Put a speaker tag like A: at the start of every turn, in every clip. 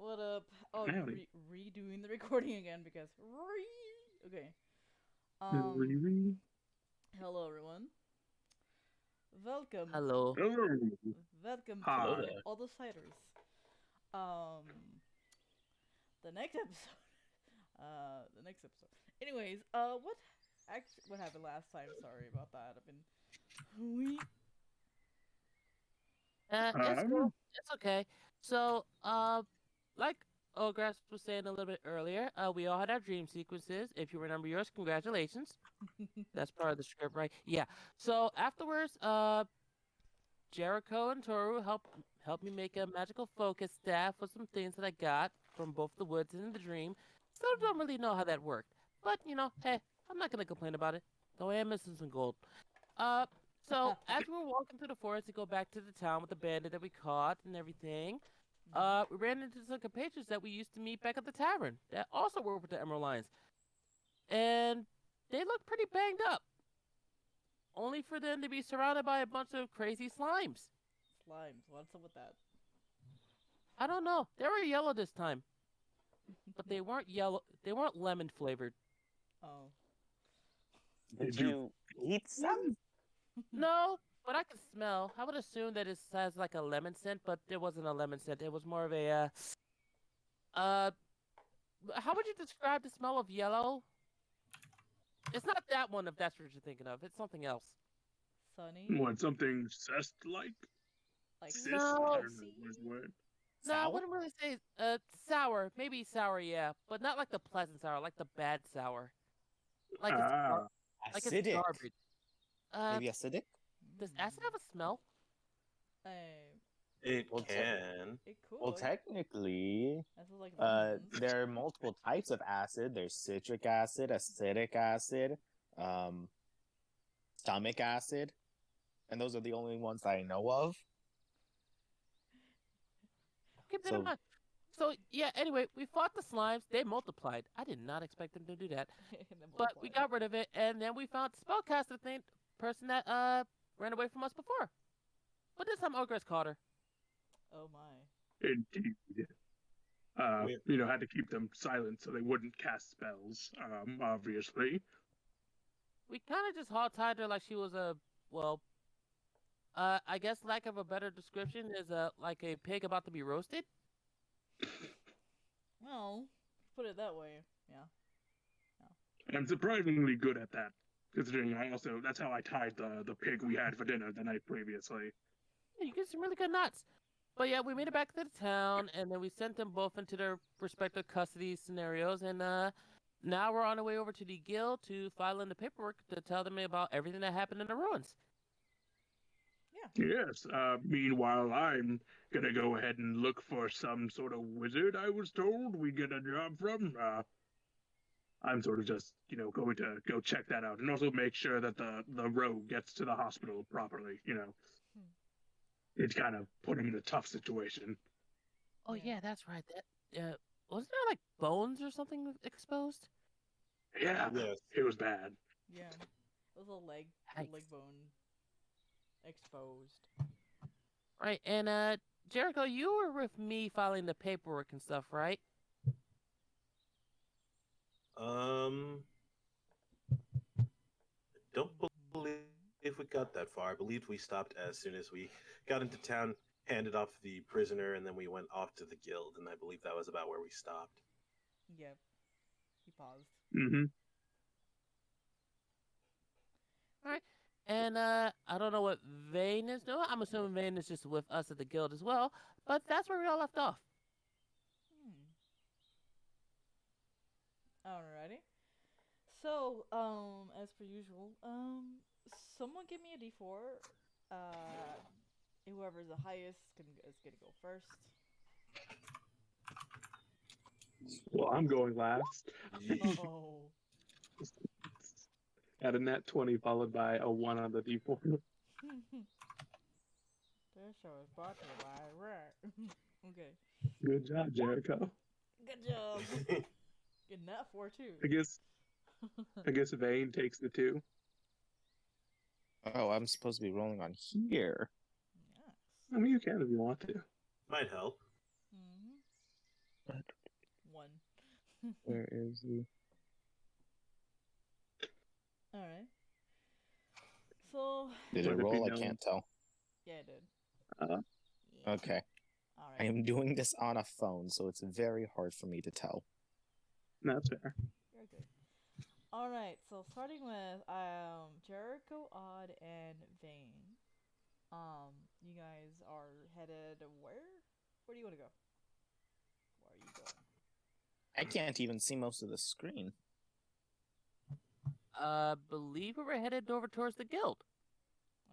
A: What up? Oh,
B: Howdy.
A: redoing the recording again because okay. Um,
B: Hello.
A: hello everyone. Welcome,
C: Hello.
A: welcome
C: Hello
A: to
B: Hi.
C: there.
A: OtherSiders. Um, the next episode. The next episode. Anyways, what happened last time? Sorry about that. I've been we
C: It's cool.
B: Um,
C: It's okay. So, like Ogras was saying a little bit earlier, we all had our dream sequences. If you remember yours, congratulations. That's part of the script, right? Yeah. So afterwards, Jericho and Toru helped me make a magical focus staff with some things that I got from both the woods and the dream. Still don't really know how that worked, but hey, I'm not gonna complain about it. Though I am missing some gold. Uh, so as we were walking through the forest to go back to the town with the bandit that we caught and everything, we ran into some compatriots that we used to meet back at the tavern that also worked with the Emerald Lions, and they looked pretty banged up, only for them to be surrounded by a bunch of crazy slimes.
A: slimes. What's up with that?
C: I don't know. They were yellow this time, but they weren't yellow. They weren't lemon flavored.
A: Oh,
B: did
D: Did
B: you?
D: you eat some?
C: No, but I could smell. I would assume that it has like a lemon scent, but there wasn't a lemon scent. It was more of a uh how would you describe the smell of yellow? It's not that one if that's what you're thinking of. It's something else.
A: sunny,
B: What, something cest-like?
A: like
B: Cis? I
C: No,
B: don't know
A: citrusy.
B: what the word.
C: no, I
D: Sour?
C: wouldn't really say sour. Maybe sour, yeah, but not like the pleasant sour, like the bad sour. Like it's
B: Ah,
C: like it's
D: Acidic?
C: garbage. Uh,
D: Maybe acidic?
C: does acid have a smell?
A: Um,
E: It
D: Well,
E: can.
A: it
D: well,
A: could.
D: technically,
A: This is like lemons.
D: there are multiple types of acid. There's citric acid, acidic acid, um, stomach acid, and those are the only ones that I know of.
C: Keep that in
D: So,
C: mind. So yeah. Anyway, we fought the slimes. They multiplied. I did not expect them to do that.
A: And then
C: But we
A: multiplied.
C: got rid of it, and then we found the spellcaster thing person that ran away from us before. But this time Ogress caught her.
A: Oh my.
B: indeed.
E: We
B: Had to keep them silent so they wouldn't cast spells, obviously.
C: We kind of just hog tied her like she was a well, I guess lack of a better description is a like a pig about to be roasted.
A: Well, put it that way. Yeah. Yeah.
B: I'm surprisingly good at that, considering that's how I tied the pig we had for dinner the night previously.
C: Yeah, you get some really good knots. But yeah, we made it back to the town, and then we sent them both into their respective custody scenarios, and now we're on our way over to the guild to file in the paperwork to tell them about everything that happened in the ruins.
A: Yeah.
B: Yes. Meanwhile, I'm gonna go ahead and look for some sort of wizard. I was told we get a job from. I'm sort of just, going to go check that out, and also make sure that the rogue gets to the hospital properly.
A: Hmm.
B: It's kind of put him in a tough situation.
C: Oh
A: Yeah.
C: yeah, that's right. That wasn't there like bones or something exposed?
B: Yeah,
E: yes.
B: it was bad.
A: Yeah. It was a leg
C: Yikes.
A: bone exposed.
C: Right, and Jericho, you were with me filing the paperwork and stuff, right?
E: Um, don't believe
A: Hmm.
E: we got that far. I believe we stopped as soon as we got into town, handed off the prisoner, and then we went off to the guild. And I believe that was about where we stopped.
A: Yep. He paused.
B: Hmm.
C: All right. And I don't know what Vane is doing. I'm assuming Vane is just with us at the guild as well. But that's where we all left off.
A: Hmm. Alrighty. So, as per usual, someone give me a D4. Uh, whoever's the highest is gonna go first.
B: Well, I'm going last.
E: Yeesh.
A: No.
B: At a net 20, followed by a 1 on the d4.
A: This show is brought to you by Rare. Okay.
B: Good job, Jericho.
A: Good job. Getting that four too.
B: I guess I guess Vane takes the 2.
D: oh, I'm supposed to be rolling on here.
A: Yes.
B: I mean, you can if you want to.
E: Might help.
A: Mm-hmm. one.
D: Where is he?
A: All right. So
D: Did
B: Let
D: it
B: it be
D: roll? I
B: known.
D: can't tell.
A: yeah, I did.
B: Uh,
A: Yeah.
D: Okay.
A: All
D: I
A: right.
D: am doing this on a phone, so it's very hard for me to tell.
B: that's fair.
A: You're good. All right. So starting with Jericho, Odd, and Vane. You guys are headed where? Where do you want to go? Where are you going?
D: I can't even see most of the screen.
C: Believe we were headed over towards the guild.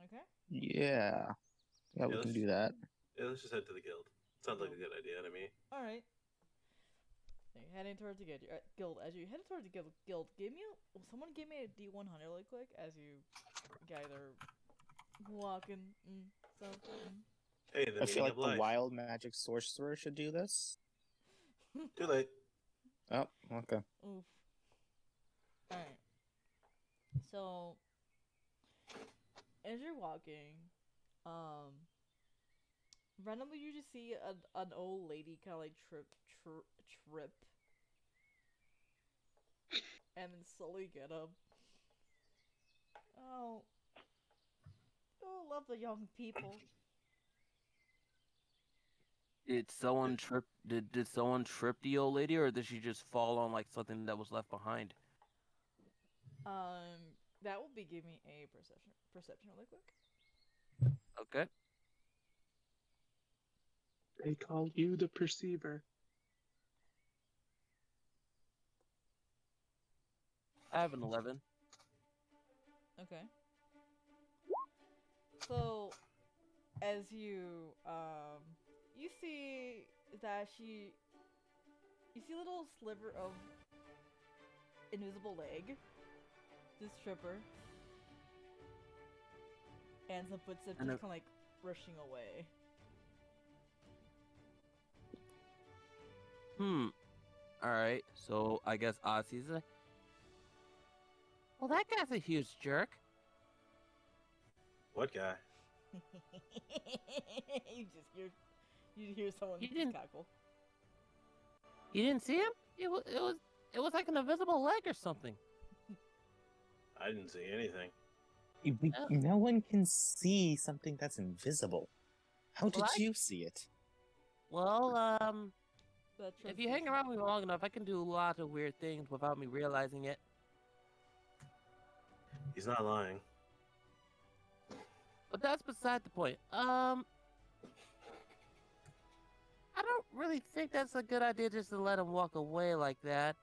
A: Okay.
D: Yeah. Yeah, we
E: Yeah,
D: can do that.
E: Yeah, let's just head to the guild. Sounds like a good idea to me.
A: All right. So you're heading towards the guild. As you head towards the guild, someone give me a D100 really quick as you guys are walking.
E: Hey, the
D: I
E: meaning
D: feel like
E: of
D: the
E: life.
D: wild magic sorcerer should do this.
E: Too late.
D: Oh, okay.
A: Oof. All right. So as you're walking, randomly you just see an old lady kind of like trip, and then slowly get up. Oh, love the young people.
C: Did someone trip? Did someone trip the old lady, or did she just fall on like something that was left behind?
A: That will be give me a perception really quick.
C: Okay.
B: They call you the perceiver.
C: I have an 11.
A: Okay. So, as you you see that you see a little sliver of invisible leg, this stripper, and some footsteps
C: And
A: just kind of like rushing away.
C: Alright, so I guess Ozzy's a... Well, that guy's a huge jerk.
E: What guy?
A: you hear someone
C: You didn't-
A: cackle.
C: You didn't see him? It was like an invisible leg or something.
E: I didn't see anything.
D: No one can see something that's invisible. How did
C: Well,
D: you see it?
C: Well,
A: That
C: if you hang around me long enough, I can do a lot of weird things without me realizing it.
E: He's not lying.
C: But that's beside the point. I don't really think that's a good idea just to let him walk away like that.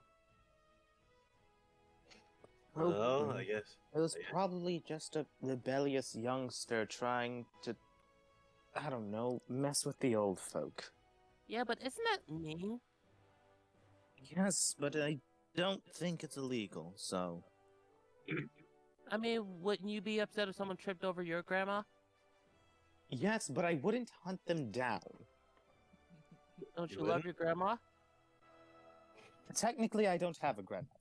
E: Well, I guess.
D: It was
E: Yeah.
D: probably just a rebellious youngster trying to, I don't know, mess with the old folk.
C: Yeah, but isn't that mean?
D: Yes, but I don't think it's illegal, so.
C: I mean, wouldn't you be upset if someone tripped over your grandma?
D: Yes, but I wouldn't hunt them down.
C: Don't
E: You
C: you love
E: wouldn't?
C: your grandma?
D: Technically, I don't have a grandmother.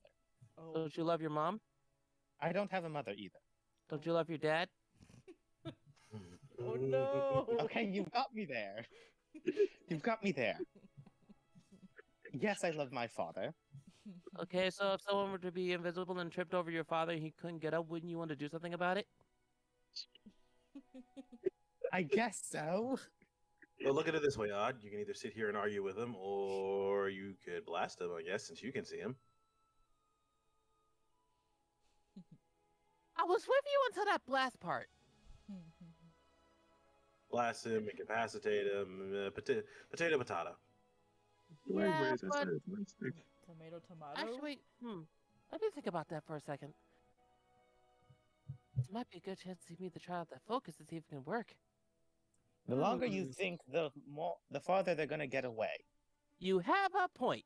A: Oh,
C: Don't you love your mom?
D: I don't have a mother either.
C: Don't you love your dad?
A: oh no!
D: Okay, you've got me there. You've got me there. Yes, I love my father.
C: Okay, so if someone were to be invisible and tripped over your father and he couldn't get up, wouldn't you want to do something about it?
D: I guess so.
E: Well, look at it this way, Odd. You can either sit here and argue with him, or you could blast him, I guess, since you can see him.
C: I was with you until that blast part.
E: Blast him, incapacitate him, potato.
B: Wait,
C: Yeah,
B: wait,
C: but
A: Tomato.
C: actually, let me think about that for a second. This might be a good chance to meet the trial that focus to see if it can work.
D: The longer you think, the farther they're gonna get away.
C: You have a point.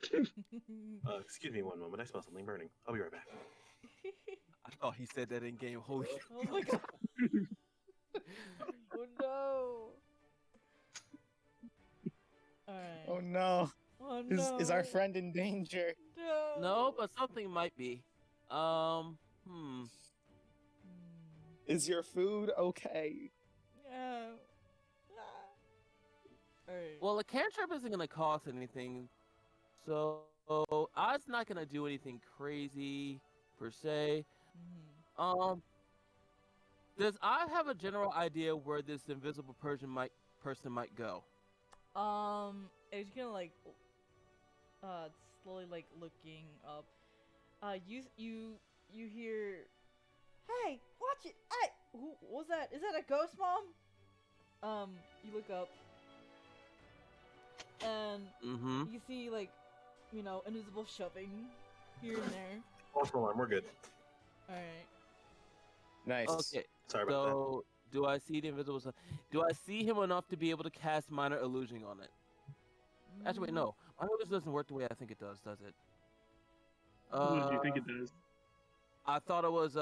E: Excuse me one moment. I smell something burning. I'll be right back.
C: I thought he said that in game. Holy shit.
A: Oh my god! Oh no! Alright.
D: Oh no.
A: Oh no!
D: Is our friend in danger?
A: No!
C: No, but something might be.
D: Is your food okay?
A: Yeah. Alright.
C: Well, a cantrip isn't gonna cost anything, So I was not gonna do anything crazy per se.
A: Mm-hmm.
C: Does I have a general idea where this invisible person might go?
A: It's kind of like slowly like looking up. You hear, "Hey, watch it! Hey, who was that? Is that a ghost, Mom?" You look up and
C: Mm-hmm.
A: you see like, invisible shoving here and there.
E: False alarm. We're good.
A: All right.
D: Nice.
C: Okay.
E: Sorry about
C: So do I see the invisible? Do I see him enough to be able to cast minor illusion on it? Actually, wait, no. Minor illusion doesn't work the way I think it does it?
B: What do you think it does?
C: I thought it was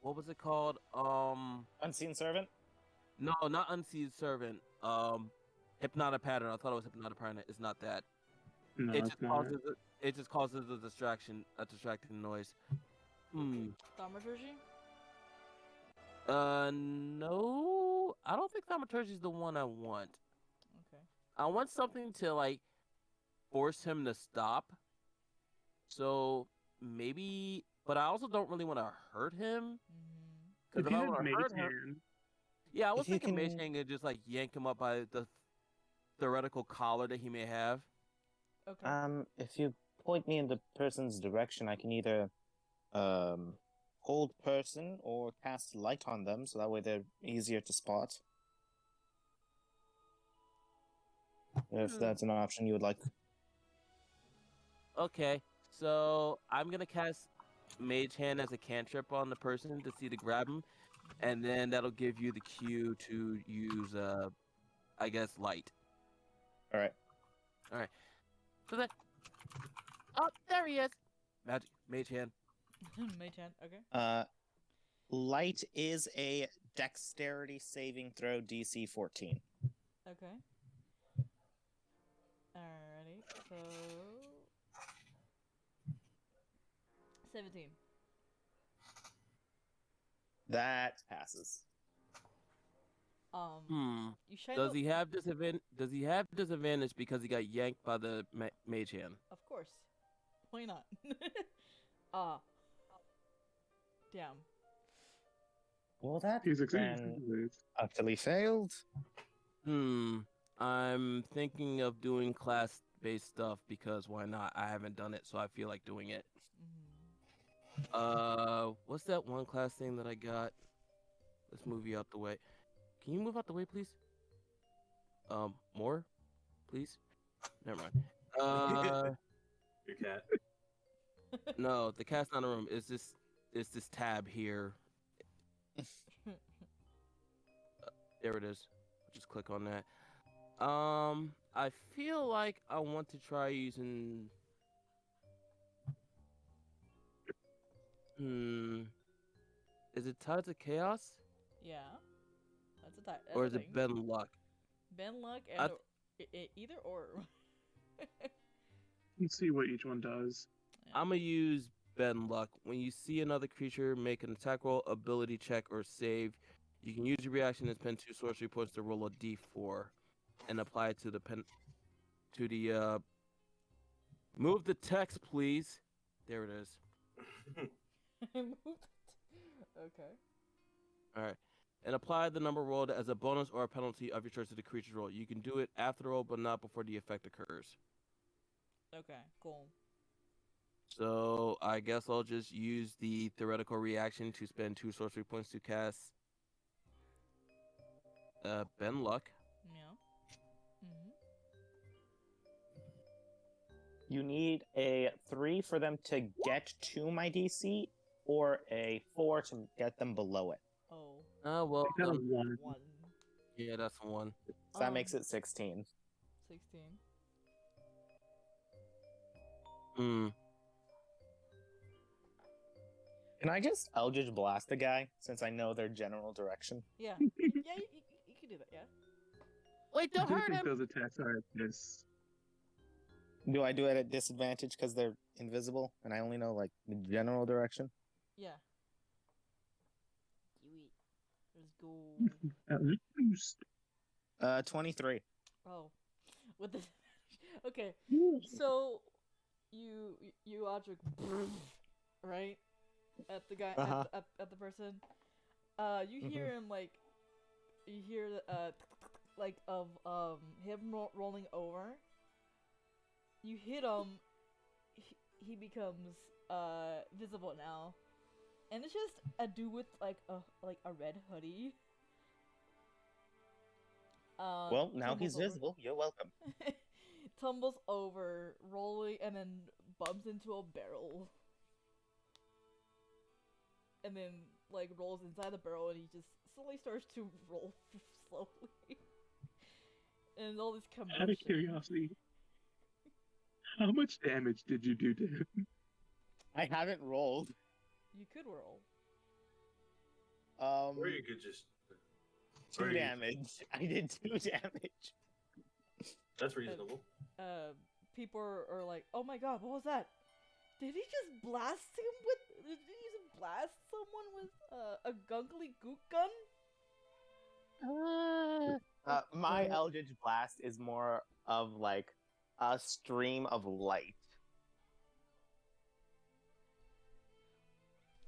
C: what was it called?
D: Unseen servant.
C: No, not unseen servant. Hypnotic pattern. I thought it was hypnotic pattern. It's not that.
B: No,
C: It
B: it's
C: just
B: not.
C: causes it just causes a distracting noise.
A: Thaumaturgy?
C: No, I don't think thaumaturgy is the one I want.
A: Okay.
C: I want something to like force him to stop. So maybe, but I also don't really want to hurt him.
A: Mm-hmm.
C: Because
B: If
C: if
B: you
C: I
B: had
C: want to
B: Mage
C: hurt him,
B: Hand,
C: yeah, I was
D: If you
C: thinking Mage
D: can-
C: Hand could just like yank him up by the theoretical collar that he may have.
A: Okay.
D: If you point me in the person's direction, I can either hold person or cast light on them, so that way they're easier to spot. If that's an option you would like.
C: Okay, so I'm gonna cast Mage Hand as a cantrip on the person to see to grab him, and then that'll give you the cue to use, I guess, light.
D: All right.
C: So that, oh, there he is. Mage Hand.
A: Mage hand. Okay.
D: Light is a dexterity saving throw DC 14.
A: Okay. Alrighty. So 17.
D: That passes.
A: You shine.
C: Does he have disadvantage? Does he have disadvantage because he got yanked by the Mage Hand?
A: Of course. Why not? Ah. Damn.
D: Well, that
B: he's
D: then
B: succeeded.
D: utterly failed.
C: I'm thinking of doing class-based stuff because why not? I haven't done it, so I feel like doing it.
A: Mm-hmm.
C: What's that one class thing that I got? Let's move you out the way. Can you move out the way, please? More, please. Never mind.
E: Your cat.
C: No, the cat's not in the room. It's this tab here. There it is. Just click on that. I feel like I want to try using. Is it Tides of Chaos?
A: Yeah. That's a type.
C: Or is it Ben Luck?
A: Ben Luck and either or.
B: Let's see what each one does.
C: I'm gonna use Ben Luck. When you see another creature make an attack roll, ability check, or save, you can use your reaction and spend 2 sorcery points to roll a d4 and apply it to the move the text, please. There it is.
A: Okay.
C: All right. And apply the number rolled as a bonus or a penalty of your choice to the creature's roll. You can do it after the roll, but not before the effect occurs.
A: Okay. Cool.
C: So I guess I'll just use the theoretical reaction to spend 2 sorcery points to cast Ben Luck.
A: Yeah. Mm-hmm.
D: You need a 3 for them to get to my DC, or a 4 to get them below it.
A: Oh.
C: Well,
B: I got a 1.
A: 1.
C: yeah, that's 1.
D: So that makes it 16.
A: 16.
D: Can I just Eldritch Blast a guy, since I know their general direction?
A: Yeah. Yeah, you can do that, yeah.
C: Wait,
B: I
C: don't
B: do
C: hurt
B: think
C: him!
B: those attacks are at this.
D: Do I do it at disadvantage because they're invisible, and I only know, like, the general direction?
A: Yeah. Do it. Let's go.
B: At least.
D: 23.
A: Oh. With the Okay, so you object right at the guy
D: Uh-huh.
A: at the person. You hear him like you hear like of him rolling over. You hit him. He becomes visible now, and it's just a dude with like a red hoodie.
D: Well, now
A: Tumbles
D: he's
A: over.
D: visible. You're welcome.
A: Tumbles over, rolling, and then bumps into a barrel. And then, like, rolls inside the barrel, and he just slowly starts to roll slowly. And all this commotion.
B: Out of curiosity, how much damage did you do to him?
D: I haven't rolled.
A: You could roll.
E: Or you could just.
D: 2 damage. I did 2 damage.
E: That's reasonable.
A: People are like, "Oh my god, what was that? Did he just blast him with? Did he just blast someone with a gunkly gook gun?"
D: My Eldritch Blast is more of like a stream of light.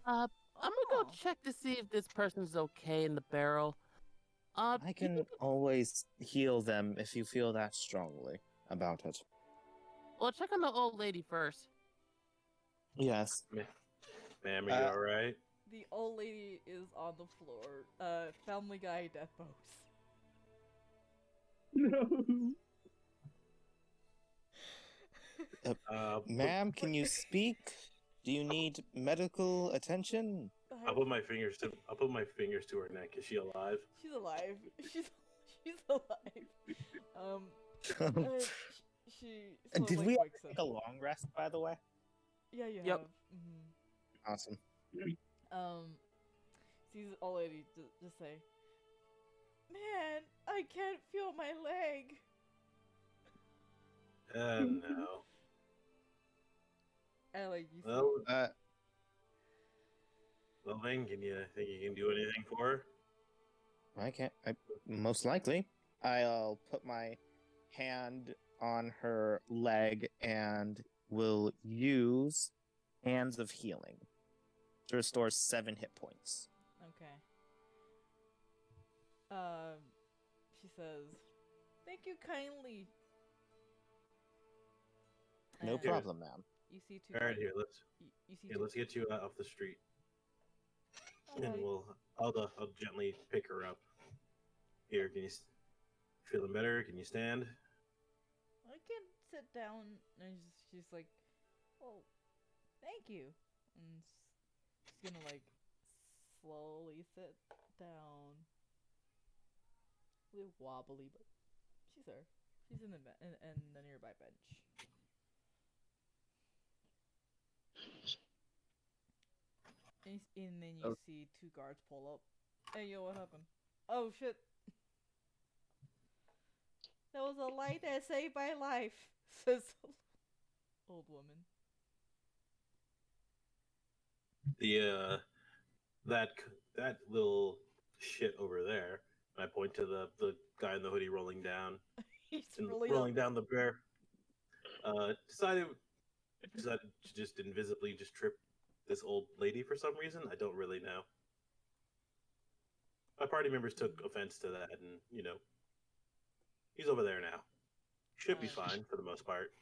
C: I'm gonna go
A: Oh.
C: check to see if this person's okay in the barrel.
D: I can always heal them if you feel that strongly about it.
C: Well, check on the old lady first.
D: Yes.
E: Ma'am, are you alright?
A: The old lady is on the floor. Family Guy death pose.
B: No.
D: Ma'am, can you speak? Do you need medical attention?
E: I'll put my fingers to her neck. Is she alive?
A: She's alive. She's alive. She sort of,
D: Did
A: like,
D: we
A: wakes
D: take
A: up.
D: a long rest, by the way?
A: Yeah, you
C: Yep.
A: have. Mm-hmm.
D: Awesome.
A: Sees the old lady just say, "Man, I can't feel my leg."
E: No.
A: And like you see,
E: Well, then, think you can do anything for her?
D: Most likely. I'll put my hand on her leg and will use Hands of Healing to restore 7 hit points.
A: okay. She says, "Thank you kindly."
D: No
A: And
D: problem, ma'am.
A: You see two.
E: All right, here,
A: You see two.
E: let's get you off the street, and
A: Okay.
E: I'll gently pick her up. Here, can you feeling better? Can you stand?
A: I can sit down, and she's like, "Oh, thank you." And she's gonna like slowly sit down. A little wobbly, but she's there. She's in the nearby bench. And then you see 2 guards pull up. Hey, yo, what happened? Oh shit! That was a light that saved my life, says the old woman.
E: The that little shit over there. And I point to the guy in the hoodie rolling down.
A: He's
E: And
A: really
E: rolling down the bear. Decided to just invisibly just trip this old lady for some reason. I don't really know. My party members took offense to that, and he's over there now. Should be fine for the most part.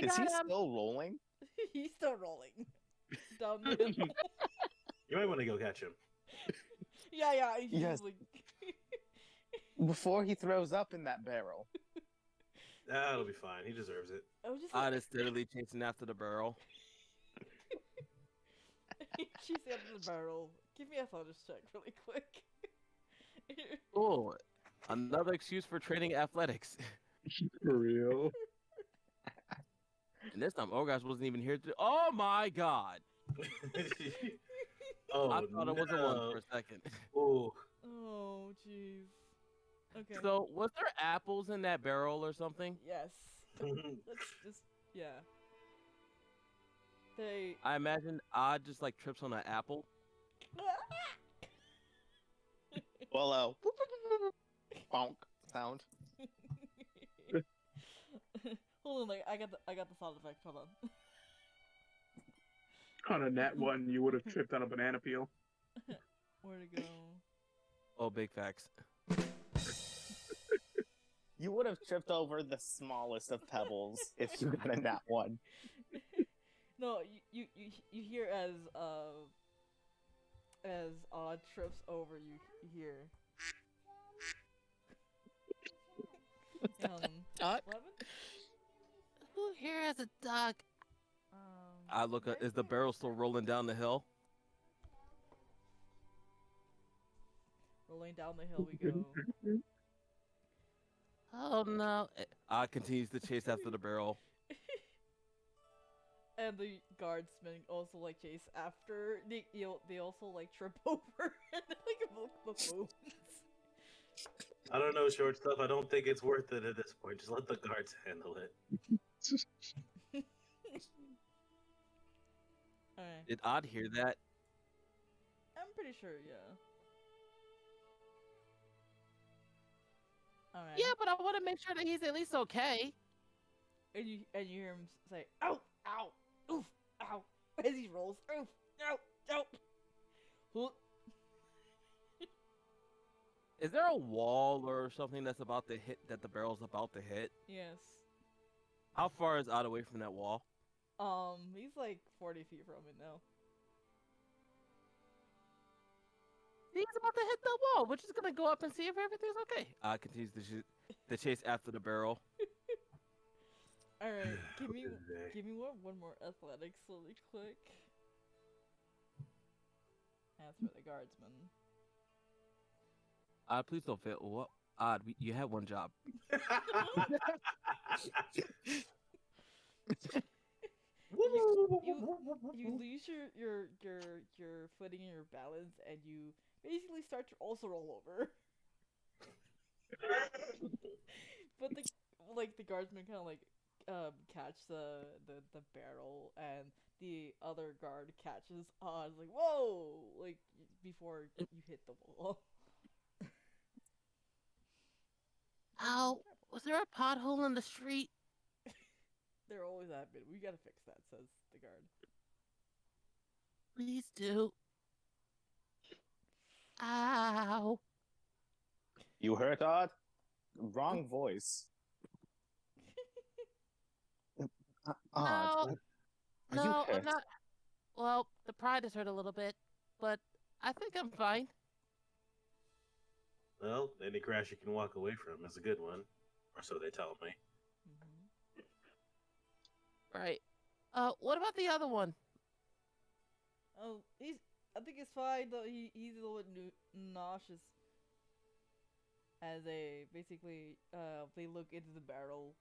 D: Is he still rolling?
A: He's still rolling down the hill.
E: You might want to go catch him.
A: Yeah. He's
D: Yes.
A: like...
D: Before he throws up in that barrel.
E: That'll be fine. He deserves it.
A: I was just
C: I
A: like...
C: just steadily chasing after the barrel.
A: She's at the barrel. Give me a athletics check really quick.
C: Oh, another excuse for training athletics.
B: For real.
C: And this time, Orgas wasn't even here to. Oh my god!
E: Oh,
C: I thought it was a one for a second.
E: Oh,
A: Oh, jeez. Okay.
C: So, was there apples in that barrel or something?
A: Yes. Let's just... Yeah. They...
C: I imagine Odd just like trips on an apple.
D: Well, bonk sound.
A: Hold on, like I got the sound effect. Hold on.
B: On a nat one, you would have tripped on a banana peel.
A: Where'd it go?
C: Oh, big facts.
D: You would have tripped over the smallest of pebbles if you got a nat one.
A: No, you hear as Odd trips over, you hear.
C: Duck?
A: What happened?
C: Who here has a duck?
A: I
C: Look, is the barrel still rolling down the hill?
A: Rolling down the hill we go.
C: Oh no! Odd continues to chase after the barrel.
A: And the guardsmen also like chase after. They also like trip over and like buffoons.
E: I don't know, short stuff. I don't think it's worth it at this point. Just let the guards handle it.
A: Alright.
C: Did Odd hear that?
A: I'm pretty sure, yeah. Alright.
C: Yeah, but I want to make sure that he's at least okay.
A: And you hear him say, "Ow, ow, oof, ow," as he rolls, "Oof, ow, ow." Whoop.
C: Is there a wall or something that's about to hit that the barrel's about to hit?
A: Yes.
C: How far is Odd away from that wall?
A: He's like 40 feet from it now.
C: He's about to hit the wall. We're just gonna go up and see if everything's okay. Odd continues to chase after the barrel.
A: All right, give me one more athletics really quick. As for the guardsman.
C: Odd, please don't fail. What? Odd, you had one job.
A: You lose your footing and your balance, and you basically start to also roll over. But the guardsman kind of like catch the barrel, and the other guard catches on like, whoa, like before you hit the wall.
C: Ow! Was there a pothole in the street?
A: There always have been. We gotta fix that, says the guard.
C: Please do. Ow!
D: You hurt, Odd? Wrong voice. Odd.
C: No,
D: Are you
C: no,
D: hurt?
C: I'm not. Well, the pride is hurt a little bit, but I think I'm fine.
E: Well, any crash you can walk away from is a good one, or so they tell me.
C: Right. What about the other one?
A: Oh, I think it's fine though. He's a little bit nauseous. As basically, they look into the barrel.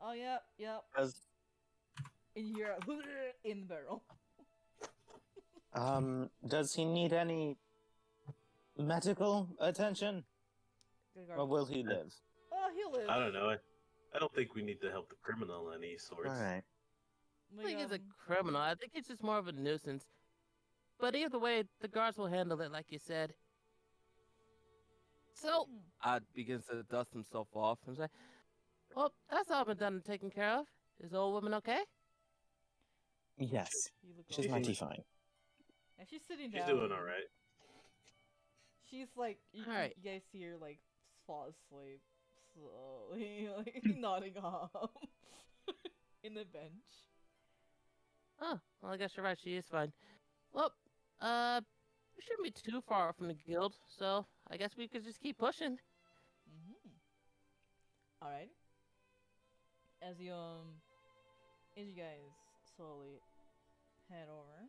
A: Oh, yep.
D: Does
A: And you hear in the barrel.
D: does he need any medical attention, or will he live?
A: Oh, he'll live.
E: I don't know. I don't think we need to help the criminal any sorts.
D: All right.
C: I think he's a criminal. I think it's just more of a nuisance. But either way, the guards will handle it, like you said. So, Odd begins to dust himself off and say, "Well, that's all been done and taken care of. Is the old woman okay?"
D: Yes,
A: You look
D: she's
A: over.
D: mighty fine.
A: And she's sitting
E: She's
A: down.
E: doing all right.
A: She's like, you guys see her like fall asleep slowly, like nodding off in the bench.
C: Oh, well, I guess you're right. She is fine. Well, we shouldn't be too far from the guild, so I guess we could just keep pushing.
A: All right. As you guys slowly head over,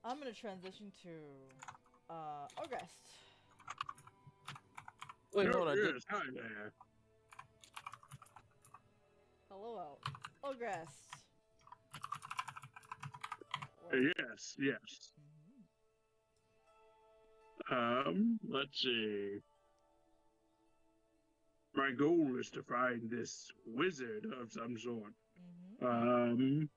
A: I'm gonna transition to August.
C: Wait, hold on.
B: Yes, hi there.
A: Hello out. August.
B: Yes. Let's see. My goal is to find this wizard of some sort. I'm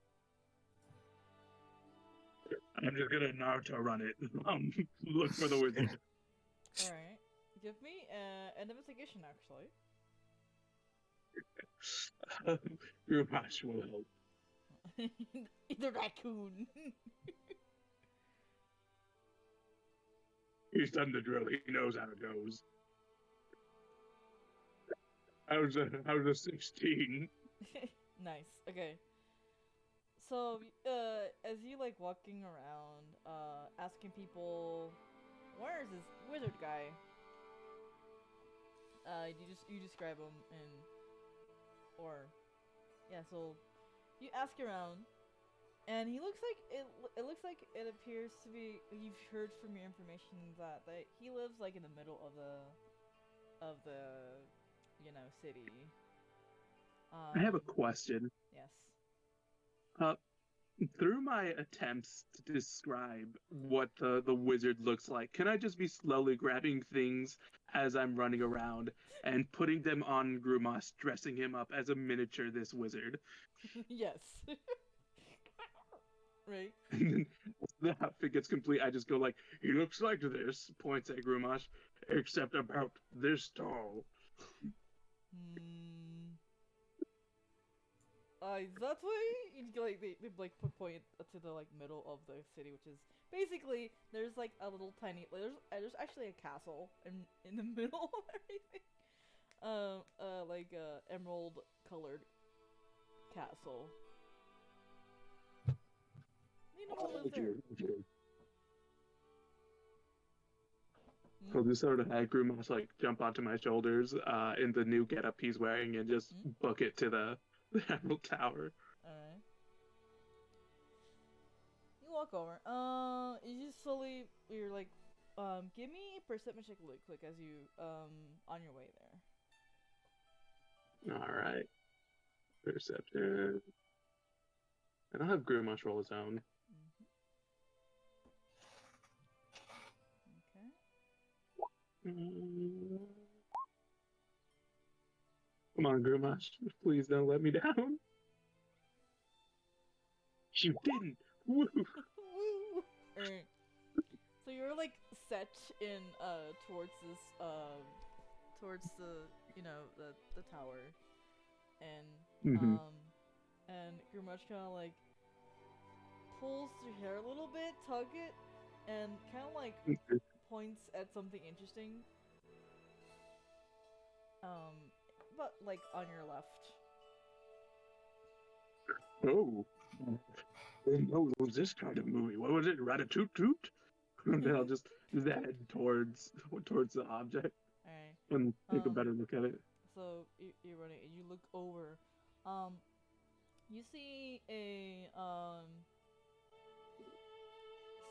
B: just gonna Naruto run it. Look for the wizard.
A: All right. Give me an investigation, actually.
B: Grumash will help.
A: The raccoon.
B: He's done the drill. He knows how it goes. I was a 16.
A: Nice. Okay. So, as you like walking around, asking people, where is this wizard guy? You describe him yeah. So you ask around, and he looks like it looks like it appears to be. You've heard from your information that he lives like in the middle of the city.
B: I have a question.
A: Yes.
B: Through my attempts to describe what the wizard looks like, can I just be slowly grabbing things as I'm running around and putting them on Grumas, dressing him up as a miniature this wizard?
A: Yes. Right.
B: And then the outfit gets complete. I just go like, he looks like this, points at Grumas, except about this tall.
A: That way, they like point to the like middle of the city, which is basically there's like a little tiny there's actually a castle in the middle of everything, like emerald colored castle. You know what was there?
B: So just sort of had Grumas like jump onto my shoulders in the new getup he's wearing and just book it to the Emerald Tower.
A: Alright. You walk over. You just slowly, you're like, give me a perception check really quick as you, on your way there.
B: Alright. Perception. And I'll have Grumash roll his own.
A: Okay.
B: Come on, Grumash. Please don't let me down. You didn't! Woo!
A: Woo! Alright. So you're like set in towards this towards the the tower, and and Grumash kind of like pulls your hair a little bit, tug it, and kind of like points at something interesting. But like on your left.
B: Oh. Oh, it was this kind of movie. What was it? Ratatouille? And then I'll just head towards the object
A: Alright.
B: and take a better look at it.
A: So you're running and you look over. You see a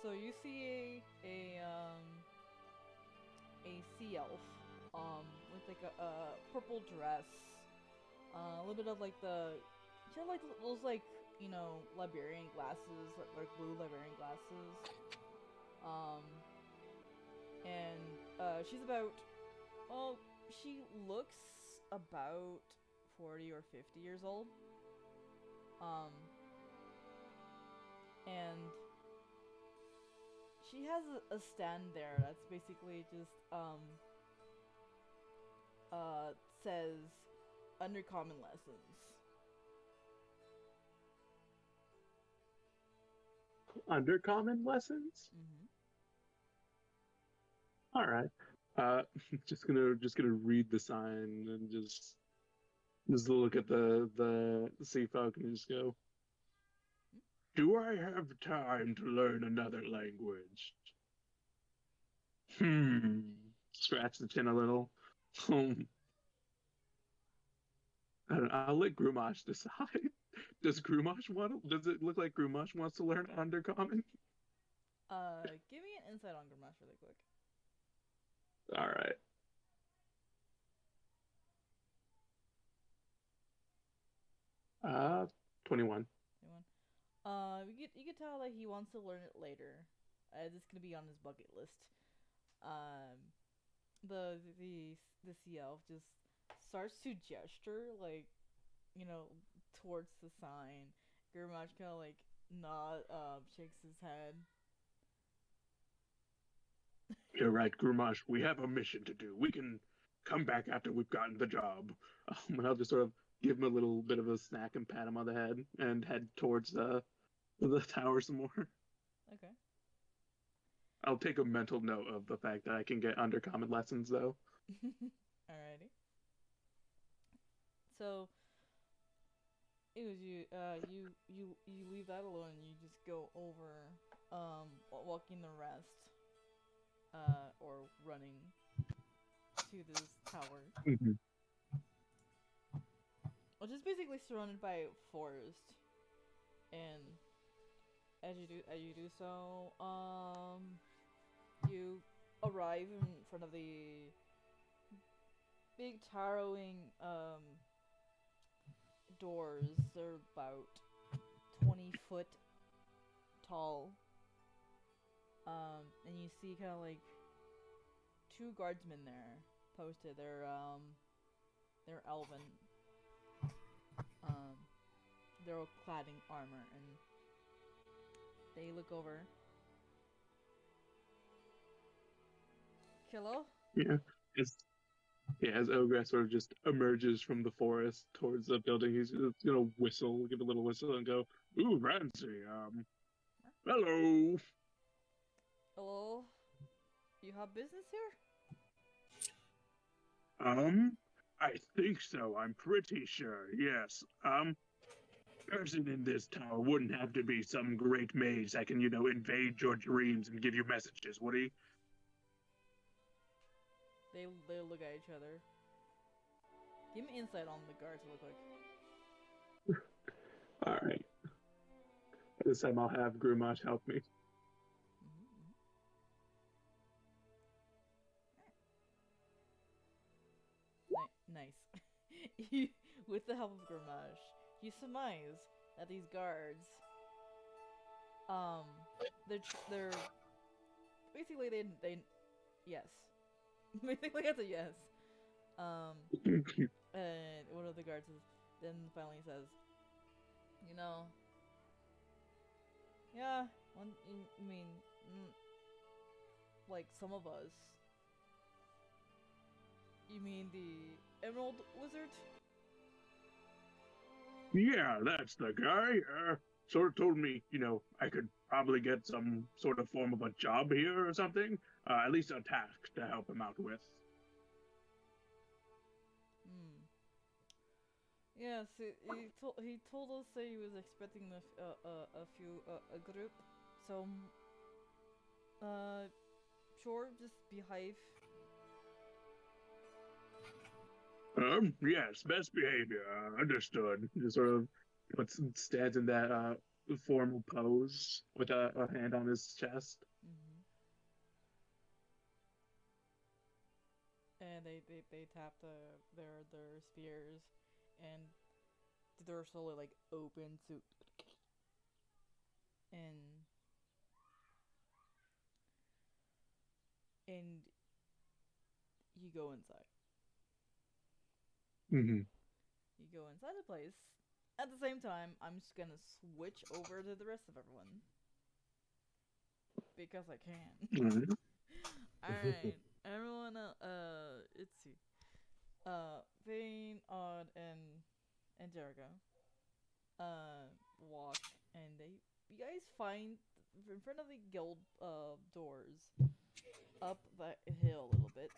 A: So you see a sea elf with like a purple dress, a little bit of like she had like those like librarian glasses, like blue librarian glasses, and she's about she looks about 40 or 50 years old, and she has a stand there that's basically just says Undercommon Lessons.
B: Undercommon Lessons? All right. Just gonna read the sign and just look at the sea folk and just go, do I have time to learn another language? Scratch the chin a little. I don't know, I'll let Grumash decide. Does it look like Grumash wants to learn Undercommon?
A: Give me an insight on Grumash really quick.
B: Alright. Uh, 21.
A: You could tell that he wants to learn it later. It's gonna be on his bucket list. The sea elf just starts to gesture like, towards the sign. Grumash kind of like shakes his head.
B: You're right, Grumash. We have a mission to do. We can come back after we've gotten the job. And I'll just sort of give him a little bit of a snack and pat him on the head and head towards the tower some more.
A: Okay.
B: I'll take a mental note of the fact that I can get undercommon lessons though.
A: Alrighty. So it was you leave that alone and you just go over walking the rest or running to this tower,
B: Mm-hmm.
A: which is basically surrounded by forest. And as you do so, you arrive in front of the big towering doors. They're about 20 foot tall. And you see kind of like two guardsmen there posted. They're elven. They're all clad in armor, and they look over. Hello?
B: Yeah. As as Ogre sort of just emerges from the forest towards the building, he's just gonna whistle, give a little whistle, and go, "Ooh, Rancy, hello."
A: Hello? You have business here?
B: I think so. I'm pretty sure. Yes. Person in this tower wouldn't have to be some great mage that can, invade your dreams and give you messages, would he?
A: They look at each other. Give me insight on the guards real quick.
B: All right. This time I'll have Grumash help me.
A: Nice. With the help of Grimage, you surmise that these guards, they're basically they yes, basically that's a yes. And one of the guards then finally says, yeah, I mean, like some of us. You mean the Emerald Wizard?
B: Yeah, that's the guy. Sort of told me, I could probably get some sort of form of a job here or something. At least a task to help him out with.
A: Yes, he told us that he was expecting a group. So, sure, just behave.
B: Yes, best behavior. Understood. Just sort of stands in that formal pose with a hand on his chest.
A: And they tap their spears, and the door slowly like opens to, and you go inside.
B: Mm-hmm.
A: You go inside the place. At the same time, I'm just gonna switch over to the rest of everyone because I can.
B: Mm-hmm.
A: Alright, everyone, let's see. Vane, Odd, and Jericho, walk, and you guys find in front of the guild, doors, up the hill a little bit,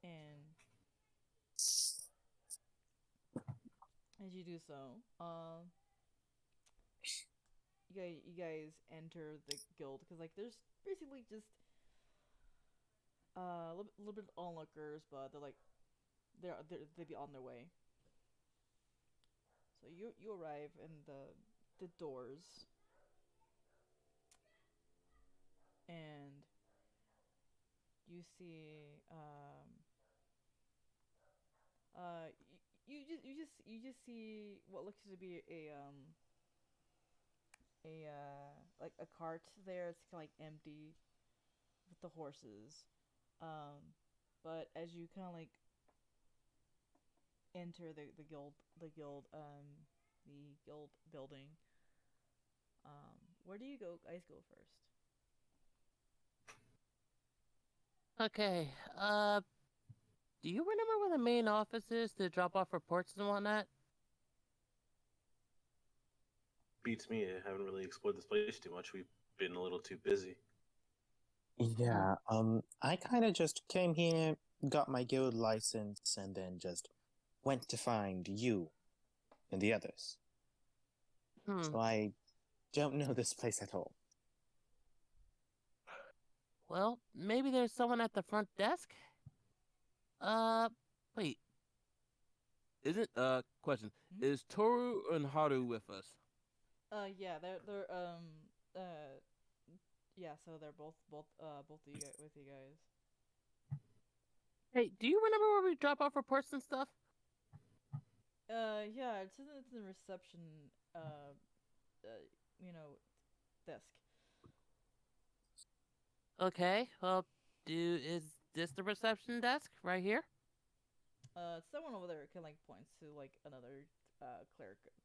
A: and as you do so, you guys enter the guild, because, like, there's basically just a little bit of onlookers, but they're like they'd be on their way. So you arrive in the doors, and you see you just see what looks to be like a cart there. It's kind of like empty with the horses. But as you kind of like enter the guild building, where do you guys go first?
C: Okay. Do you remember where the main office is to drop off reports and whatnot?
E: Beats me. I haven't really explored this place too much. We've been a little too busy.
D: Yeah, I kind of just came here, got my guild license, and then just went to find you and the others.
C: Hmm.
D: So I don't know this place at all.
C: Well, maybe there's someone at the front desk? Wait.
F: Isn't question?
A: Hmm?
F: Is Toru and Haru with us?
A: Yeah, they're yeah, so they're both of you guys, with you guys.
C: Hey, do you remember where we drop off reports and stuff?
A: Yeah, it's in the reception, you know, desk.
C: Okay, well, is this the reception desk right here?
A: Someone over there can like points to like another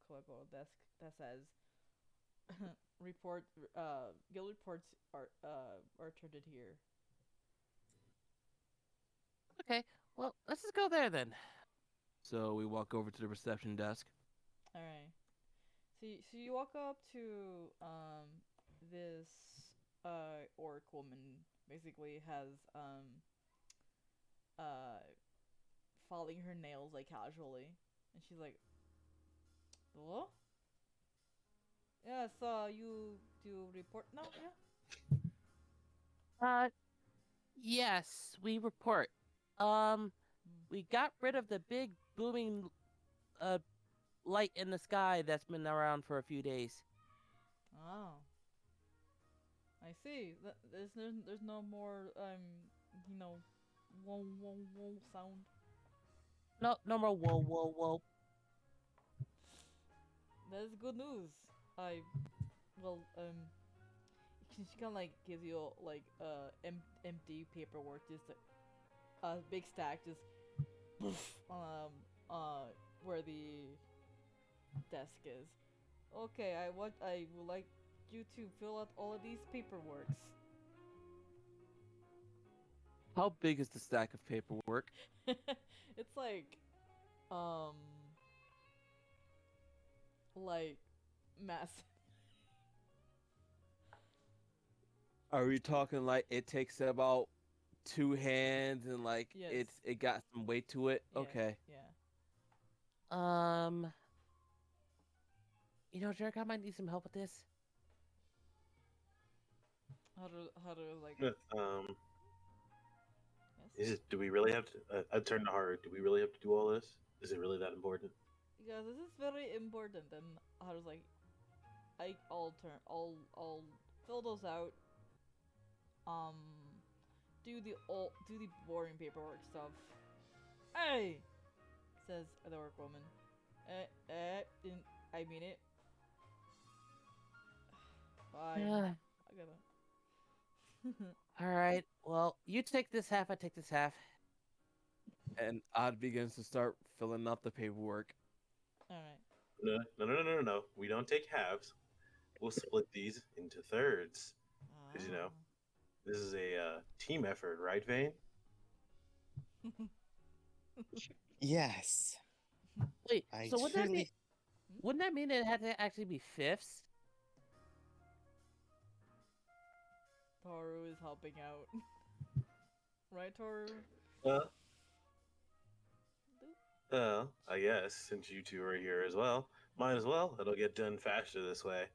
A: clerical desk that says report guild reports are turned in here.
C: Okay, well, let's just go there then.
F: So we walk over to the reception desk.
A: All right. So you walk up to this orc woman basically has uh filing her nails like casually, and she's like, "What? Yeah, so you do report now? Yeah."
C: Yes, we report. We got rid of the big booming uh light in the sky that's been around for a few days.
A: Oh, I see. There's no more you know, whoa sound.
C: No more whoa.
A: That's good news. I well she kind of like gives you like empty paperwork, just a big stack, just where the desk is. Okay, I would like you to fill out all of these paperworks.
F: How big is the stack of paperwork?
A: It's um like massive.
F: Are we talking like it takes about two hands and like
A: Yes.
F: it got some weight to it?
A: Yes,
F: Okay.
A: yeah.
C: Jerk, I might need some help with this.
A: How to like
E: Is
A: yes?
E: it? Do we really have to? I turn to Haru. Do we really have to do all this? Is it really that important?
A: Because this is very important, and I was like, I'll fill those out. Um, do the boring paperwork stuff. Hey, says the orc woman. Didn't I mean it? Fine. I gotta.
C: All right. Well, you take this half. I take this half.
F: And Odd begins to start filling out the paperwork.
A: All right.
E: No. We don't take halves. We'll split these into thirds. Because this is a team effort, right, Vane?
D: Yes.
C: Wait.
D: I
C: So
D: truly...
C: wouldn't that mean it had to actually be fifths?
A: Toru is helping out. Right, Toru?
E: Well, I guess since you two are here as well, might as well. It'll get done faster this way.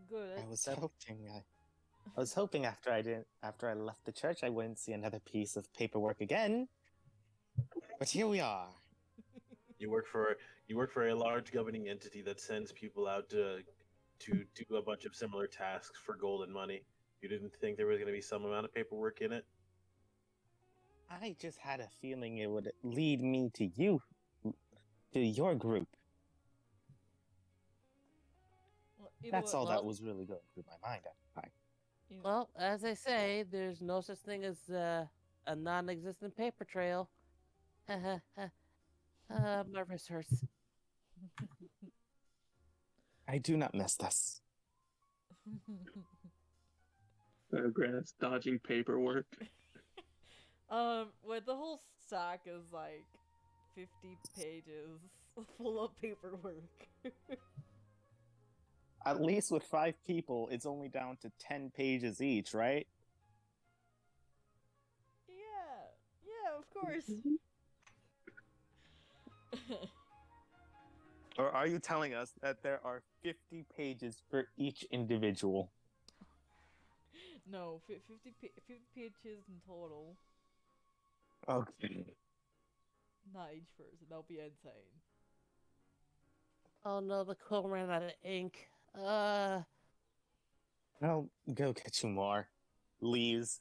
A: Good.
D: I was hoping after I left the church I wouldn't see another piece of paperwork again. But here we are.
E: You work for a large governing entity that sends people out to do a bunch of similar tasks for gold and money. You didn't think there was going to be some amount of paperwork in it?
D: I just had a feeling it would lead me to you, to your group.
A: Well,
D: That's all that was really going through my mind at the time.
C: Well, as I say, there's no such thing as a non-existent paper trail. My wrist hurts.
D: I do not miss this.
B: Grant's dodging paperwork.
A: Well, the whole stack is like 50 pages full of paperwork.
D: At least with 5 people, it's only down to 10 pages each, right?
A: Yeah, of course.
D: Or are you telling us that there are 50 pages for each individual?
A: No, 50 pages in total.
D: Okay.
A: Not each person. That'll be insane.
C: Oh no, the quill ran out of ink.
D: I'll go get you more. Leaves,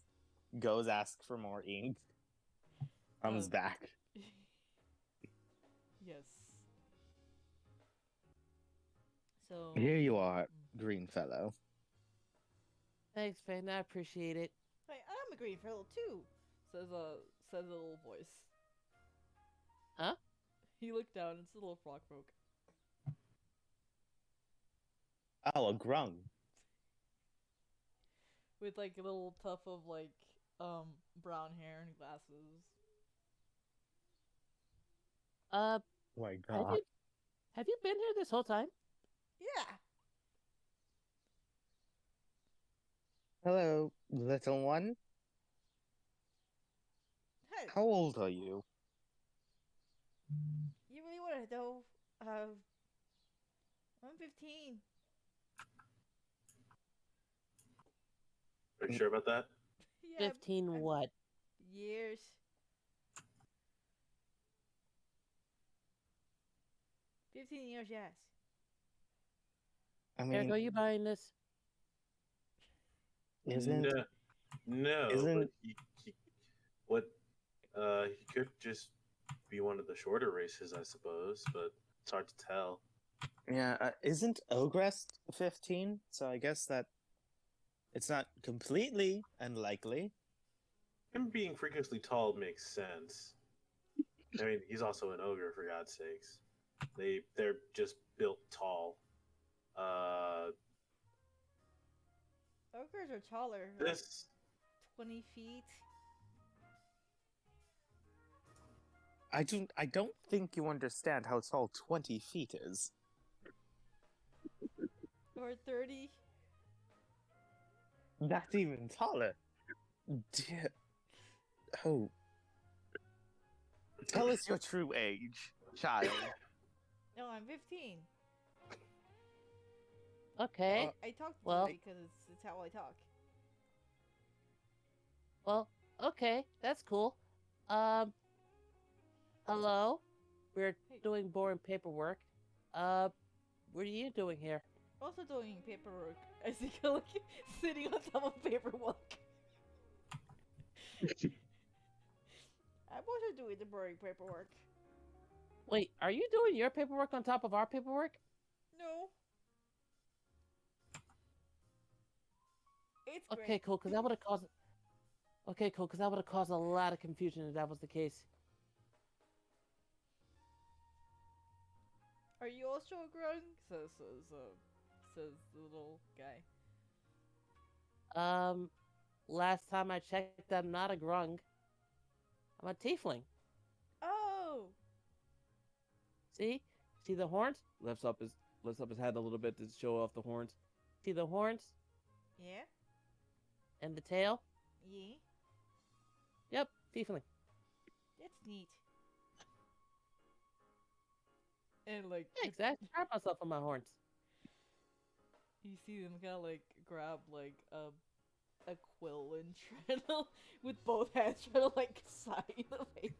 D: goes ask for more ink, comes back.
A: Yes. So
D: Here you are, green fellow.
C: Thanks, Fane. I appreciate it.
A: Hey, I'm a green fellow too. Says a little voice.
C: Huh?
A: He looked down. It's a little frog folk.
D: Oh, a grung.
A: With like a little tuft of like brown hair and glasses.
C: Uh,
D: Oh my
C: have
D: god.
C: you been here this whole time?
A: Yeah.
D: Hello, little one.
A: Hey,
D: How old are you?
A: you really want to know? I'm 15.
E: Are you sure about that?
A: Yeah.
C: 15
A: I'm-
C: what?
A: Years. $15, yes.
D: I
C: Eric,
D: mean,
C: are you buying this?
D: isn't
E: No.
D: Isn't-
E: But he could just be one of the shorter races, I suppose, but it's hard to tell.
D: isn't Ogress 15? So I guess that it's not completely unlikely.
E: Him being freakishly tall makes sense. I mean, he's also an ogre, for God's sakes. They're just built tall.
A: Ogres are taller. Like
E: This
A: 20 feet.
D: I don't think you understand how tall 20 feet is.
A: Or 30.
D: That's even taller. Dear. Oh. Tell us your true age, child.
A: No, I'm 15.
C: Okay.
A: I talk to
C: well-
A: you because it's how I talk.
C: Well, okay, that's cool. Hello? We're
A: Hey.
C: doing boring paperwork. What are you doing here?
A: Also doing paperwork. I see you like sitting on top of paperwork. I'm also doing the boring paperwork.
C: Wait, are you doing your paperwork on top of our paperwork?
A: No. It's
C: Okay,
A: great.
C: cool, because that would have caused... Okay, cool, because that would have caused a lot of confusion if that was the case.
A: Are you also a grung? Says the little guy.
C: Last time I checked, I'm not a grung. I'm a tiefling.
A: Oh.
C: See? See the horns?
F: Lifts up his head a little bit to show off the horns.
C: See the horns?
A: Yeah.
C: And the tail?
A: Yeah.
C: Yep, tiefling.
A: That's neat. And like
C: Yeah, exactly. I pride myself on my horns.
A: you see them kind of like grab like a quill and try to with both hands try to like sign the paper.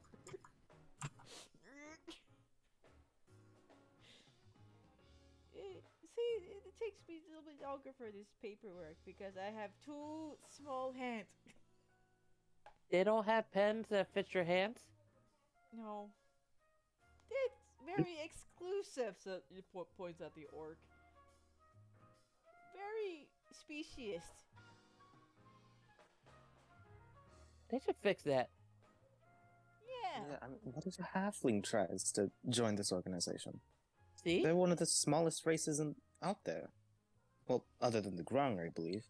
A: It takes me a little bit longer for this paperwork because I have 2 small hands.
C: They don't have pens that fit your hands?
A: No. It's very exclusive, so it points at the orc. Very speciest.
C: They should fix that.
A: Yeah.
D: I mean, what if a halfling tries to join this organization?
C: See?
D: They're one of the smallest races out there. Well, other than the grung, I believe.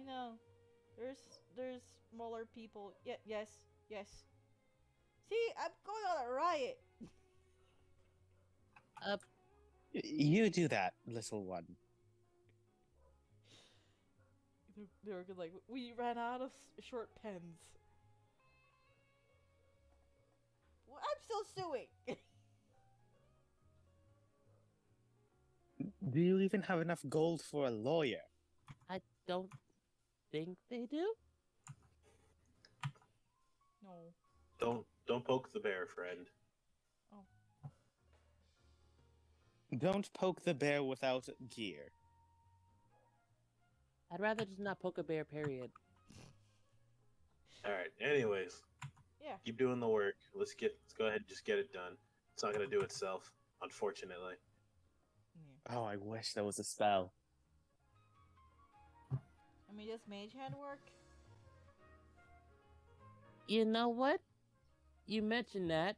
A: You know, there's smaller people. Yeah, yes, yes. See, I'm going on a riot.
D: You do that, little one.
A: They were like, we ran out of short pens. Well, I'm still suing.
D: Do you even have enough gold for a lawyer?
C: I don't think they do.
A: No.
E: Don't poke the bear, friend.
D: Don't poke the bear without gear.
C: I'd rather just not poke a bear, period.
E: All right. Anyways,
A: Yeah.
E: keep doing the work. Let's go ahead and just get it done. It's not gonna do itself, unfortunately.
A: Yeah.
D: Oh, I wish there was a spell.
A: I mean, does mage hand work?
C: You know what? You mentioned that.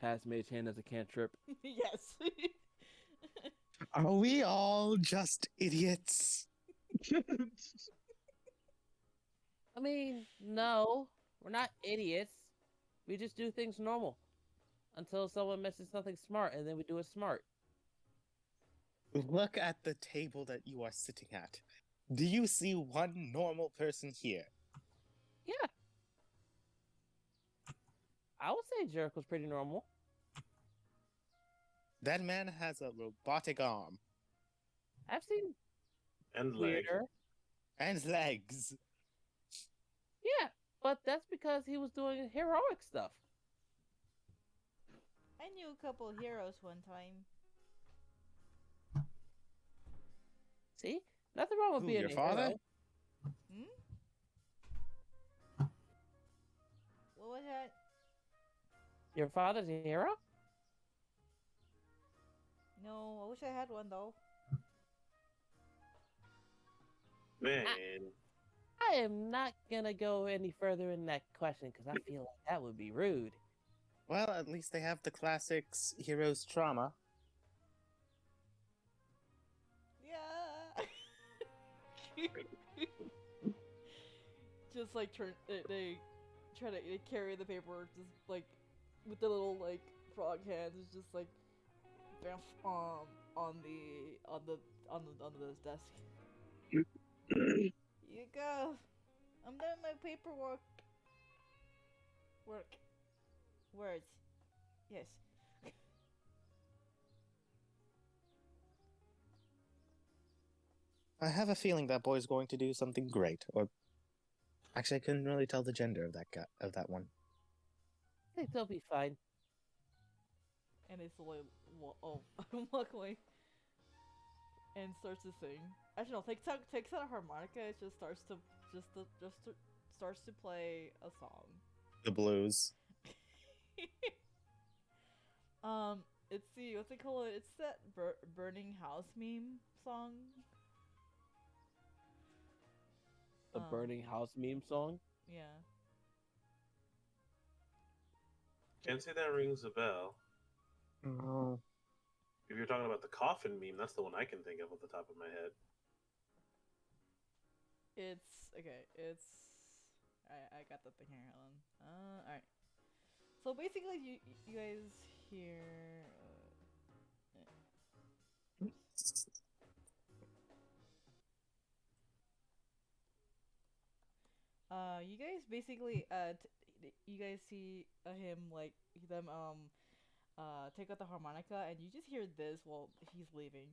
F: Cast Mage Hand as a cantrip.
A: Yes.
D: Are we all just idiots?
C: I mean, no, we're not idiots. We just do things normal until someone mentions something smart, and then we do it smart.
D: Look at the table that you are sitting at. Do you see one normal person here?
C: Yeah. I would say Jericho's pretty normal.
D: That man has a robotic arm
C: I've seen
E: And leg.
C: weirder.
D: and legs.
C: Yeah, but that's because he was doing heroic stuff.
A: I knew a couple heroes one time.
C: See? Nothing wrong with
D: Who,
C: being
D: your
C: a
D: father?
C: hero.
A: What was that?
C: Your father's a hero?
A: No, I wish I had one though.
E: Man,
C: I am not gonna go any further in that question because I feel like that would be rude.
D: Well, at least they have the classics hero's trauma.
A: Yeah. Just like they try to carry the paperwork just like with the little like frog hands. It's just like bam, on the desk. You go. I'm done my paperwork. Words. Yes.
D: I have a feeling that boy's going to do something great. Or actually, I couldn't really tell the gender of that guy, of that one.
C: I think they'll be fine.
A: And it's like, walk away. And starts to sing. Actually, no, takes out a harmonica. It just starts to starts to play a song.
D: The blues.
A: It's the what's it called? It's that burning house meme song.
C: The burning house meme song.
A: Yeah.
E: can't say that rings a bell.
D: Oh.
E: If you're talking about the coffin meme, that's the one I can think of off the top of my head.
A: It's okay. It's I got the thing here. Hold on. All right. So basically, you guys hear. You guys basically you guys see him like them take out the harmonica, and you just hear this while he's leaving.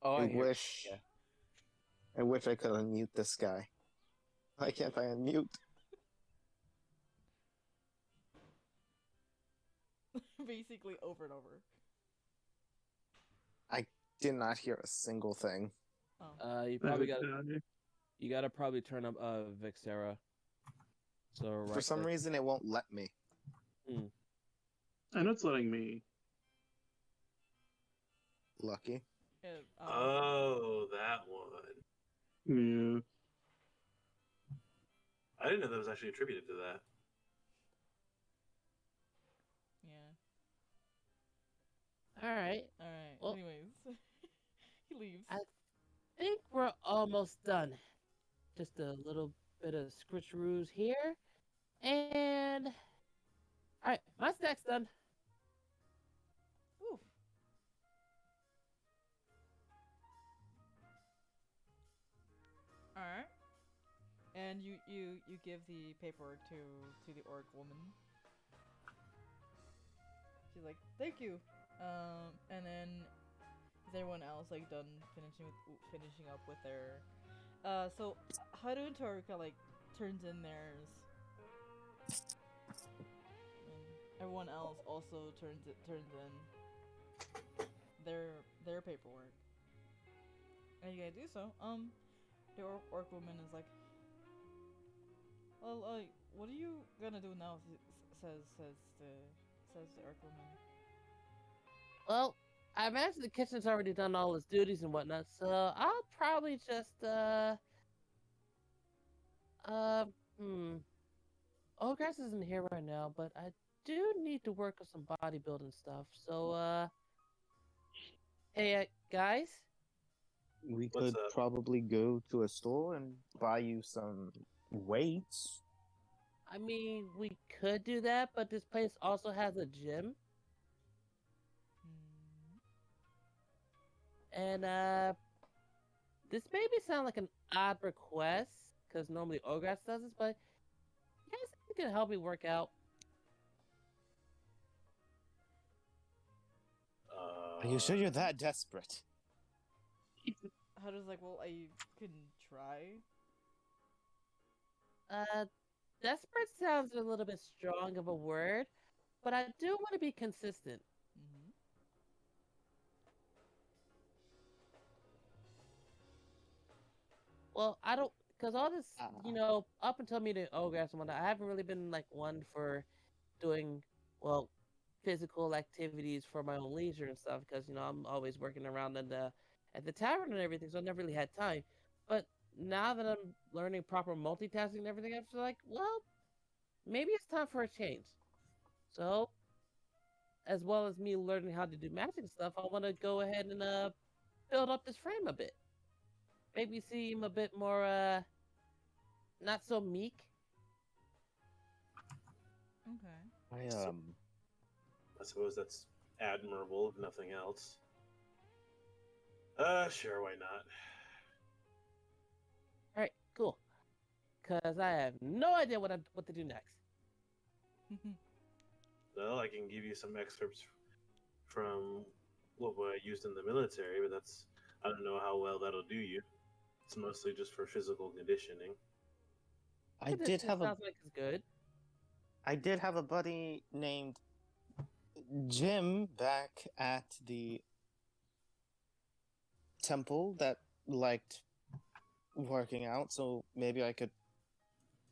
F: Oh,
D: I
F: I hear.
D: wish.
F: Yeah.
D: I wish I could unmute this guy. Why can't I unmute?
A: Basically, over and over.
D: Did not hear a single thing.
A: Oh.
F: You probably gotta probably turn up Vixera. So
D: For some reason, it won't let me.
B: And it's letting me.
D: Lucky.
A: Yeah,
E: Oh, that one.
B: Yeah.
E: I didn't know that was actually attributed to that.
A: Yeah.
C: All right.
A: Alright,
C: Well-
A: anyways. He leaves.
C: I think we're almost done. Just a little bit of switcheroos here, and all right, my stack's done.
A: Oof. Alright. And you give the paperwork to the orc woman. She's like, thank you. And then is everyone else like done finishing up with their so Haru and Toruka like turns in theirs. And everyone else also turns in their paperwork. And you gotta do so. The orc woman is like, well, what are you gonna do now? Says the orc woman.
C: Well, I imagine the kitchen's already done all its duties and whatnot, so I'll probably just Ogres isn't here right now, but I do need to work on some bodybuilding stuff. So hey guys,
D: We
E: What's
D: could
E: up?
D: probably go to a store and buy you some weights.
C: I mean we could do that, but this place also has a gym. And this maybe sound like an odd request, because normally Ogres does this, but you guys think you can help me work out?
D: Are you sure you're that desperate?
A: Haru's like, well, I can try.
C: Desperate sounds a little bit strong of a word, but I do want to be consistent.
A: Mm-hmm.
C: Well, I don't, because all this, up until meeting Ogres and whatnot, I haven't really been like one for doing, well, physical activities for my own leisure and stuff, because I'm always working around at the tavern and everything, so I never really had time. But now that I'm learning proper multitasking and everything, I'm just like, well, maybe it's time for a change. So, as well as me learning how to do magic and stuff, I want to go ahead and build up this frame a bit. Maybe seem a bit more not so meek.
A: Okay.
E: I suppose that's admirable, if nothing else. Sure, why not?
C: All right, cool. Cause I have no idea what to do next.
E: Well, I can give you some excerpts from what I used in the military, but I don't know how well that'll do you. It's mostly just for physical conditioning.
D: I did have
C: sounds like it's good.
D: I did have a buddy named Jim back at the temple that liked working out, so maybe I could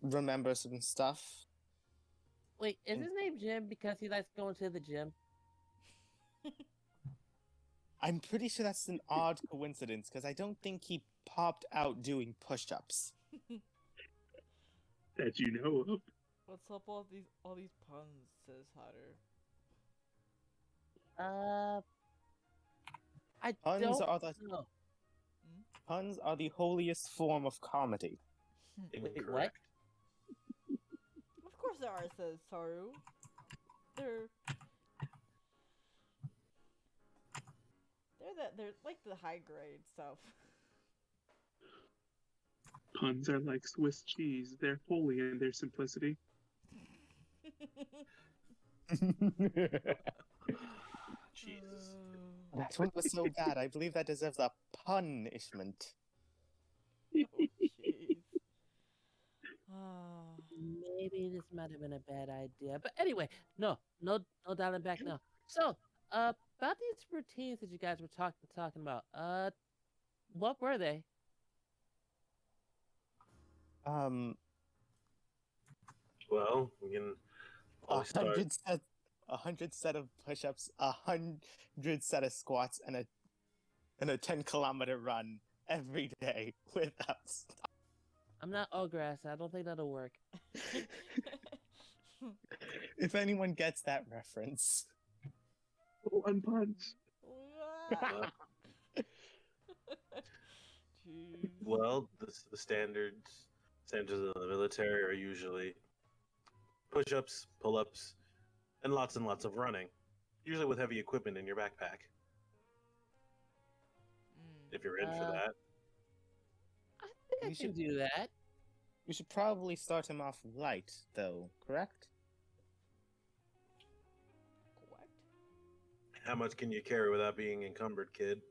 D: remember some stuff.
C: Wait, is his name Jim because he likes going to the gym?
D: I'm pretty sure that's an odd coincidence because I don't think he popped out doing push-ups.
B: That you know of.
A: What's up all these puns, says Haru.
C: I
D: Puns
C: don't
D: are the
C: know.
D: puns are the holiest form of comedy.
E: Incorrect.
A: Of course there are, says Haru. They're like the high grade stuff.
B: Puns are like Swiss cheese. They're holy in their simplicity.
E: Jesus.
D: That one was so bad. I believe that deserves a punishment.
A: Oh, jeez. Ah.
C: Maybe this might have been a bad idea. But anyway, no dialing back now. So, about these routines that you guys were talking about, what were they?
E: Well, we can always start.
D: 100 set of push-ups, 100 set of squats, and a 10-kilometer run every day without stop.
C: I'm not Ogres. I don't think that'll work.
D: If anyone gets that reference.
B: Oh, unpunched.
A: Jeez.
E: Well, the standards of the military are usually push-ups, pull-ups, and lots of running. Usually with heavy equipment in your backpack, if you're in for
C: Uh,
E: that.
C: I think I
D: You
C: can
D: should-
C: do that.
D: We should probably start him off light, though, correct?
A: Correct.
E: How much can you carry without being encumbered, kid?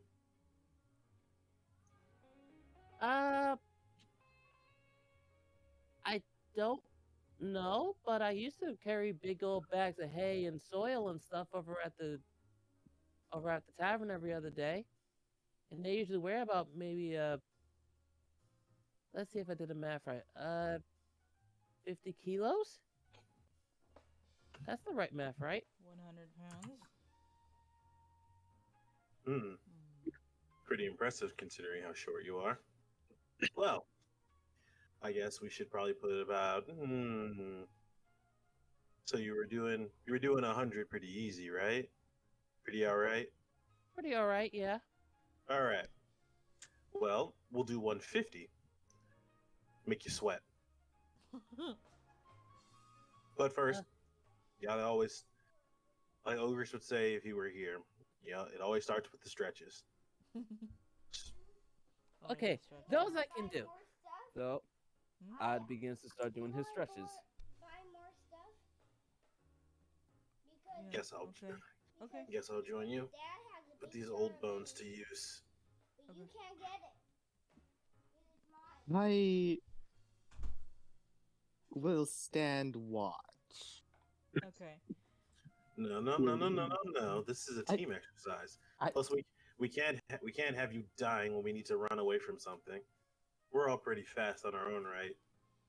C: I don't know, but I used to carry big old bags of hay and soil and stuff over at the tavern every other day, and they usually weigh about maybe let's see if I did the math right. 50 kilos. That's the right math, right?
A: 100 pounds.
E: Hmm, pretty impressive considering how short you are. Well, I guess we should probably put it about. So you were doing 100 pretty easy, right? Pretty all right.
C: Pretty all right, yeah.
E: All right. Well, we'll do 150. Make you sweat. But first, yeah, always, like Ogres would say if he were here, yeah, it always starts with the stretches.
A: Oh,
C: Okay,
A: yeah, stretch.
C: those I can do.
F: So
A: Hmm?
F: Odd begins to start doing his stretches.
G: Buy more stuff because
A: Yeah,
E: Guess I'll
A: Okay. Okay.
E: guess I'll join you.
G: Dad has a
E: Put
G: big
E: these
G: jar
E: old
G: of
E: bones to
G: candy,
E: use.
G: but you
A: Okay.
G: can't get it. It is mine.
D: I will stand watch.
A: Okay.
E: No. This is a
D: I-
E: team exercise.
D: I-
E: Plus, we can't have you dying when we need to run away from something. We're all pretty fast on our own, right?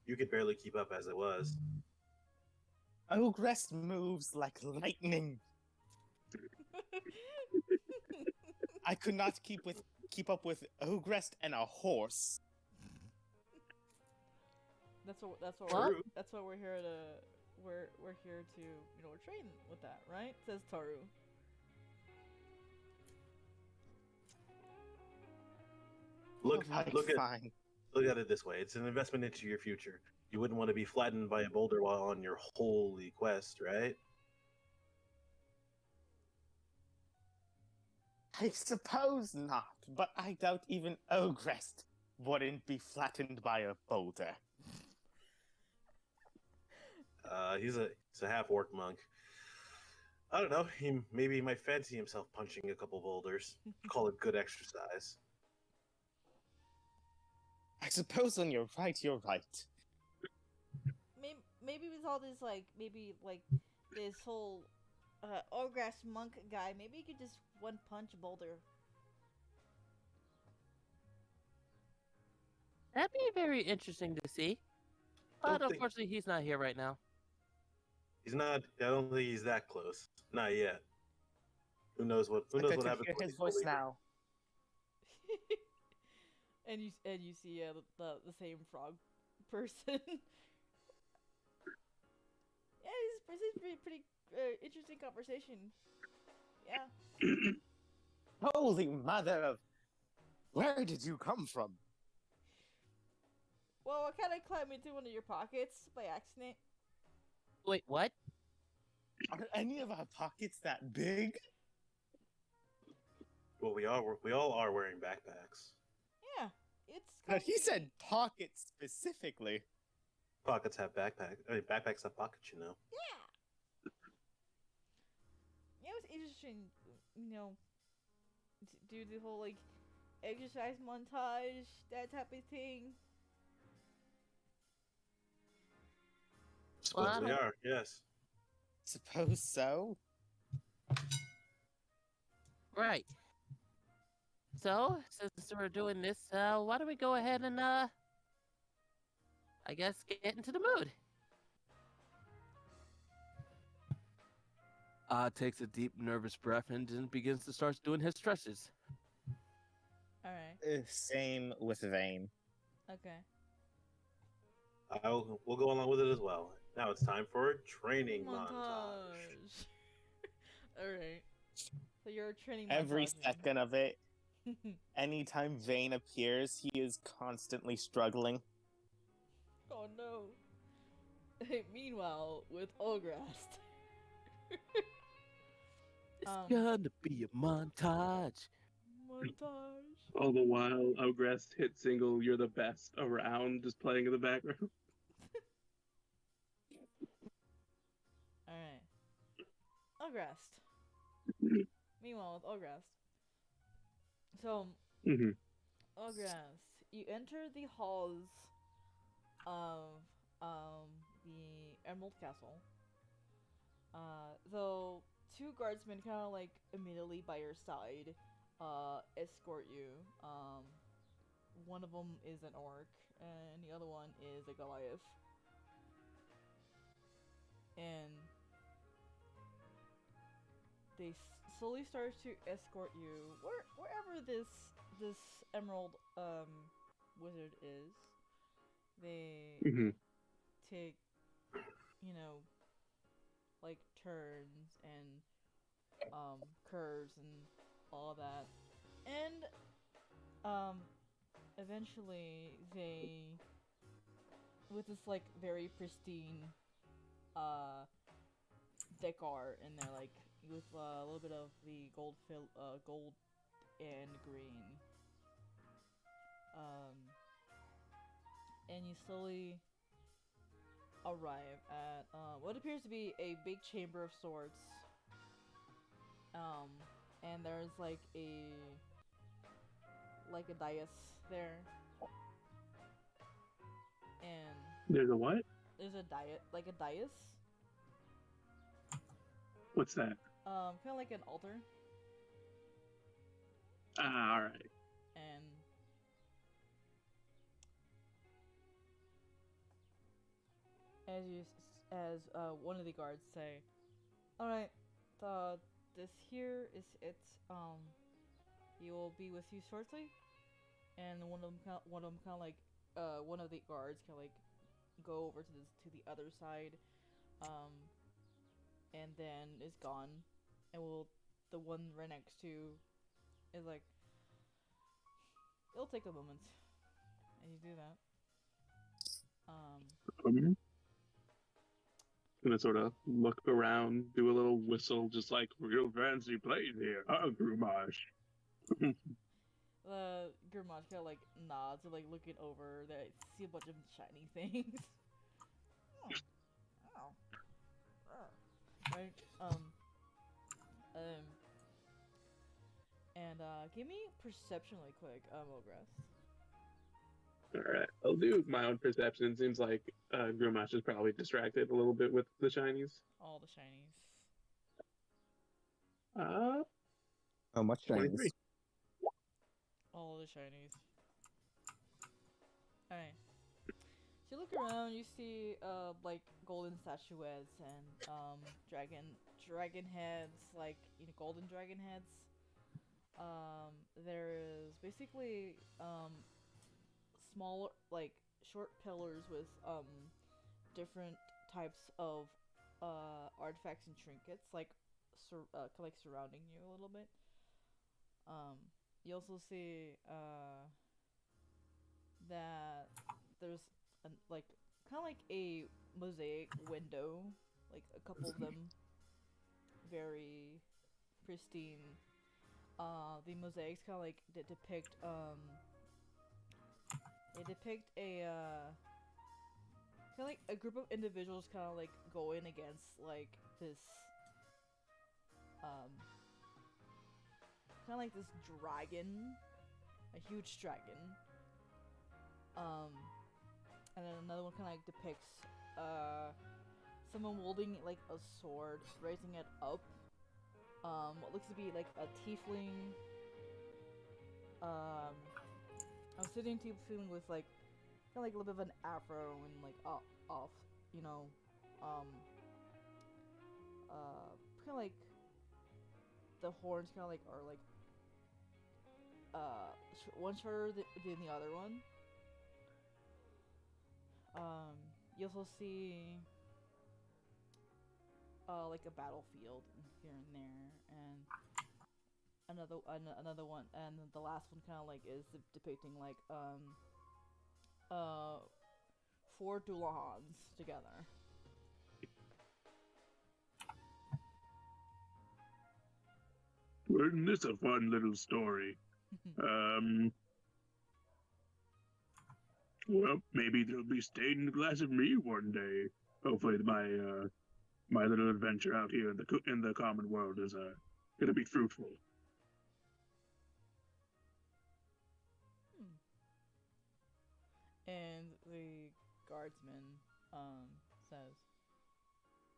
E: You could barely keep up as it was.
D: Ogress moves like lightning. I could not keep up with Ogress and a horse.
A: That's what
C: What?
A: that's what we're here to we're here to train with that, right? Says Taru.
E: Look
D: Alright,
E: look at
D: fine.
E: look at it this way. It's an investment into your future. You wouldn't want to be flattened by a boulder while on your holy quest, right?
D: I suppose not, but I doubt even Ogress wouldn't be flattened by a boulder.
E: He's a half orc monk. I don't know. Maybe he might fancy himself punching a couple boulders. Call it good exercise.
D: I suppose when you're right, you're right.
A: Maybe with all this maybe this whole Orgrass monk guy, maybe you could just one punch Boulder.
C: That'd be very interesting to see.
E: Don't
C: But
E: think-
C: unfortunately, he's not here right now.
E: He's not. I don't think he's that close. Not yet. Who knows what? Who
D: Like
E: knows
D: I
E: what
D: could
E: happens?
D: hear
E: when
D: his
E: he's
D: voice
E: fully-
D: now.
A: and you see the same frog person. Yeah, it's pretty interesting conversation. Yeah.
D: Holy mother of... Where did you come from?
A: Well, I kind of climbed into one of your pockets by accident.
C: Wait, what?
D: Are any of our pockets that big?
E: Well, we all are wearing backpacks.
A: Yeah, it's.
D: But he
A: comfy.
D: said pockets specifically.
E: Pockets have backpacks. I mean, backpacks have pockets, you know.
A: Yeah. Yeah, it was interesting. Do the whole exercise montage, that type of thing.
E: Suppose
C: Well,
E: we are. Yes.
D: Suppose so.
C: Right. So, since we're doing this, why don't we go ahead and, I guess get into the mood?
F: Odd takes a deep, nervous breath and then begins to start doing his stretches.
A: All right.
D: Same with Vane.
A: Okay.
E: We'll go along with it as well. Now it's time for a training montage.
A: All right. So you're training
D: Every
A: montage.
D: second of it, anytime Vane appears, he is constantly struggling.
A: Oh no. Meanwhile, with Ograst.
C: It's gonna be a montage.
A: Montage.
B: All the while, Ogrest hit single, "You're the best" around, just playing in the background.
A: Alright. Ograst. Meanwhile, with Ograst. So,
B: Mhm.
A: Ograst, you enter the halls of the Emerald Castle. Though two guardsmen kind of like immediately by your side escort you. One of them is an orc, and the other one is a Goliath. And they slowly start to escort you wherever this Emerald Wizard is. They
B: Mhm.
A: take, you know, like turns and curves and all that, and eventually they, with this like very pristine decor in there, like with a little bit of the gold and green, and you slowly arrive at what appears to be a big chamber of sorts. And there's like a dais there, and
B: There's a what?
A: there's a dais,
B: What's that?
A: kind of like an altar,
B: Ah, all right.
A: and as one of the guards say, all right, this here is it. He will be with you shortly, and one of them kind of like one of the guards kind of like go over to the other side, and then is gone, and the one right next to is like, it'll take a moment, and you do that.
B: Gonna sort of look around, do a little whistle, just like real fancy place here. Grumage.
A: The Gurmaj kind of like nods and like looking over. They see a bunch of shiny things. Oh. Right. And give me perception really quick, Ogras.
B: All right, I'll do my own perception. Seems like Grumage is probably distracted a little bit with the shinies.
A: All the shinies.
D: How much shinies?
B: 23.
A: All the shinies. Alright. So you look around, you see like golden statuettes and dragon heads, like, you know, golden dragon heads. There is basically small, like, short pillars with different types of artifacts and trinkets, like surrounding you a little bit. You also see that there's like kind of like a mosaic window, like a couple of them, very pristine. The mosaics kind of like depict they depict a kind of like a group of individuals kind of like going against like this kind of like this dragon, a huge dragon. And then another one kind of like depicts someone holding like a sword, raising it up. What looks to be like a tiefling. I'm sitting tiefling with like kind of like a little bit of an afro and like off, you know, kind of like the horns kind of like are like one shorter than the other one. You also see like a battlefield here and there, and another one, and the last one kind of like is depicting like 4 Dulahans together.
B: Isn't this a fun little story? Well, maybe there'll be stained glass of me one day. Hopefully, my little adventure out here in the common world is gonna be fruitful.
A: And the guardsman says,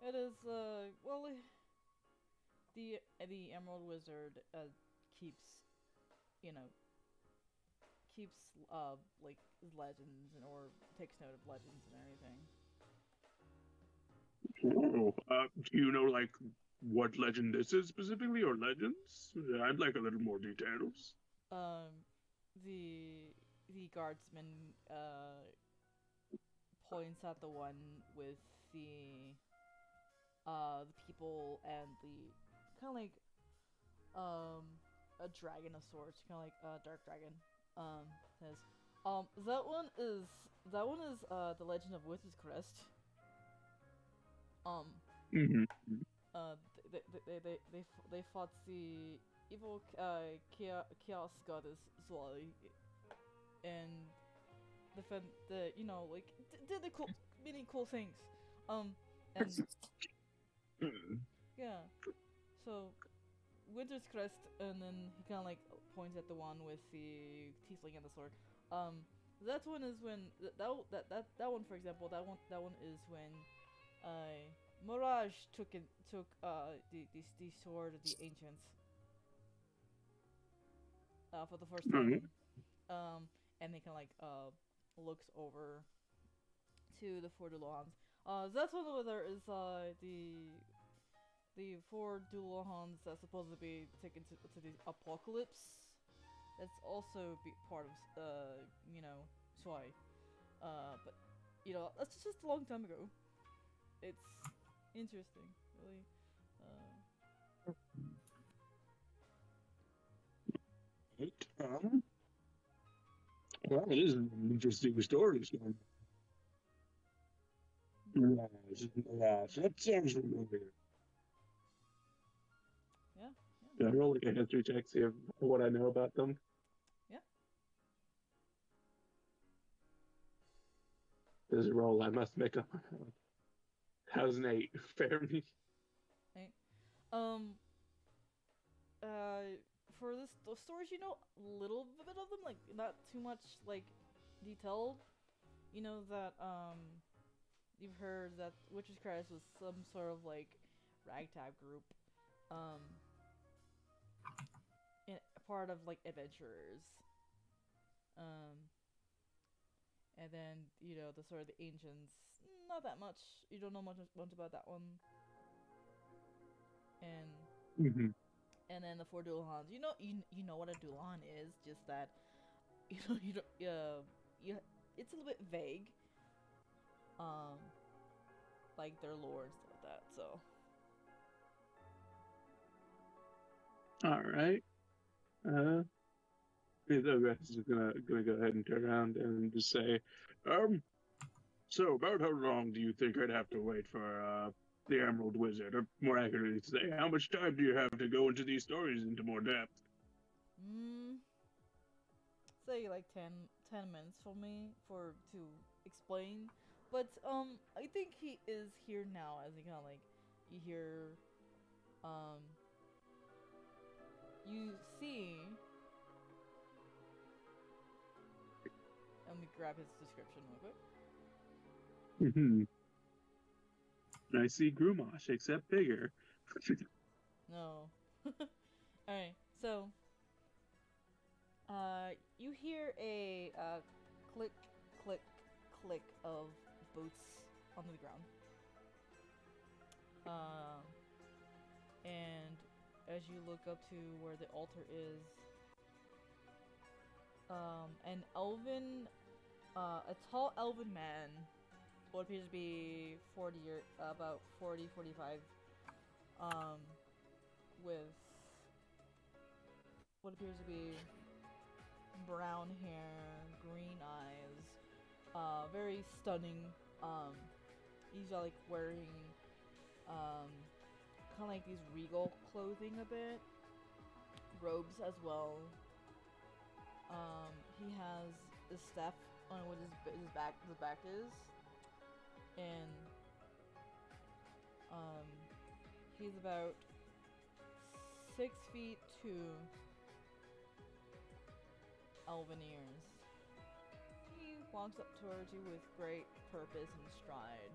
A: "It is well, the Emerald Wizard keeps, you know, like legends or takes note of legends and everything."
B: Oh, do you know like what legend this is specifically, or legends? I'd like a little more details.
A: The guardsman points at the one with the people and the kind of like a dragon of sorts, kind of like a dark dragon. Says, that one is the Legend of Wizard's Crest.
B: Mm-hmm.
A: They fought the evil chaos goddess Zwali, and defend the like did the many cool things. And yeah, so Winter's Crest, and then he kind of like points at the one with the tiefling and the sword. That one is when that one, for example, that one is when Mirage took the sword of the ancients for the first time. And they kind of like looks over to the 4 Dulahans. That's one over there is the 4 Dulahans that's supposed to be taken to the apocalypse. That's also part of Swai. But that's just a long time ago. It's interesting, really.
B: Well, it is an interesting story. Yes, that sounds familiar.
A: Yeah.
B: Do I roll like a history check, see what I know about them?
A: Yeah.
B: This is a roll I must make up. How's an 8? Fair me.
A: For those stories, a little bit of them, like not too much like detailed. That you've heard that Witch's Crest was some sort of like ragtag group, in part of like adventurers, and then the sort of the ancients. Not that much. You don't know much about that one, and.
B: Mm-hmm.
A: And then the 4 Dulahans. You know what a Dulahan is. Just that, it's a little bit vague. Like their lore and stuff like that. So.
B: All right. The rest is gonna go ahead and turn around and just say, so about how long do you think I'd have to wait for the Emerald Wizard, or more accurately to say, how much time do you have to go into these stories into more depth?
A: Say like 10 minutes for me to explain, but I think he is here now. As you kind of like you hear, you see. Let me grab his description real quick.
B: Mm-hmm. I see Grumash, except bigger.
A: No. Alright, so you hear a click, click, click of boots on the ground. And as you look up to where the altar is, a tall elven man, what appears to be about 40, 45, with what appears to be brown hair, green eyes, very stunning. He's like wearing kind of like these regal clothing a bit, robes as well. He has a staff on what his back is, and he's about 6'2", elven ears. He walks up towards you with great purpose and stride.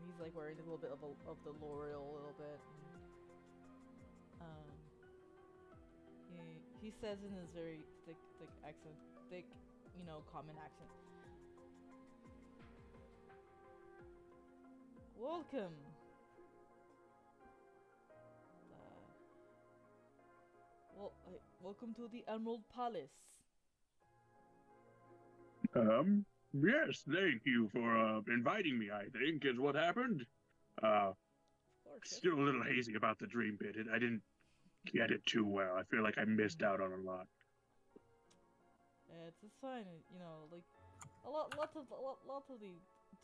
A: He's like wearing a little bit of the Lorel a little bit. He says in his very thick accent, common accent. Welcome. Welcome to the Emerald Palace.
B: Yes, thank you for inviting me, I think, is what happened. Still a little hazy about the dream pit. I didn't get it too well. I feel like I missed out on a lot.
A: It's a sign, like lots of the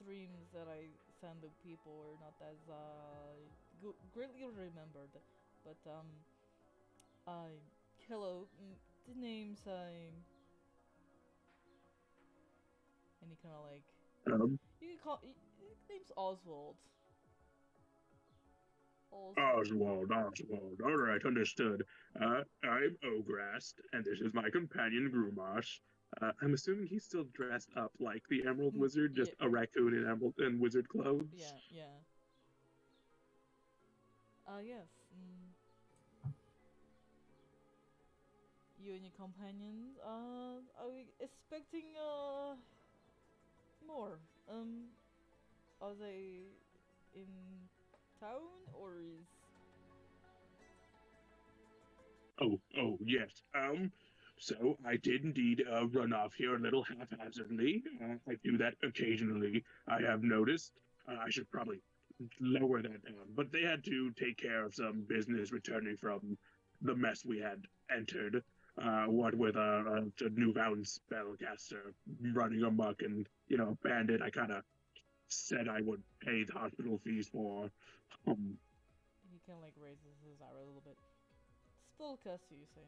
A: dreams that I send to people are not as greatly remembered. But hello, the name's and he kind of like you can call his name's Oswald.
B: Oswald. All right, understood. I'm Ograst, and this is my companion Grumash. I'm assuming he's still dressed up like the Emerald Wizard, just a raccoon in emerald and wizard clothes.
A: Yeah. Yes. You and your companions, are we expecting more? Are they in town or is?
B: Oh, yes. So I did indeed run off here a little haphazardly. I do that occasionally. I have noticed. I should probably lower that down. But they had to take care of some business returning from the mess we had entered. What with a newfound spellcaster running amok and, bandit I kind of said I would pay the hospital fees for.
A: He kind of like raises his eyebrow a little bit. Spellcaster, you say?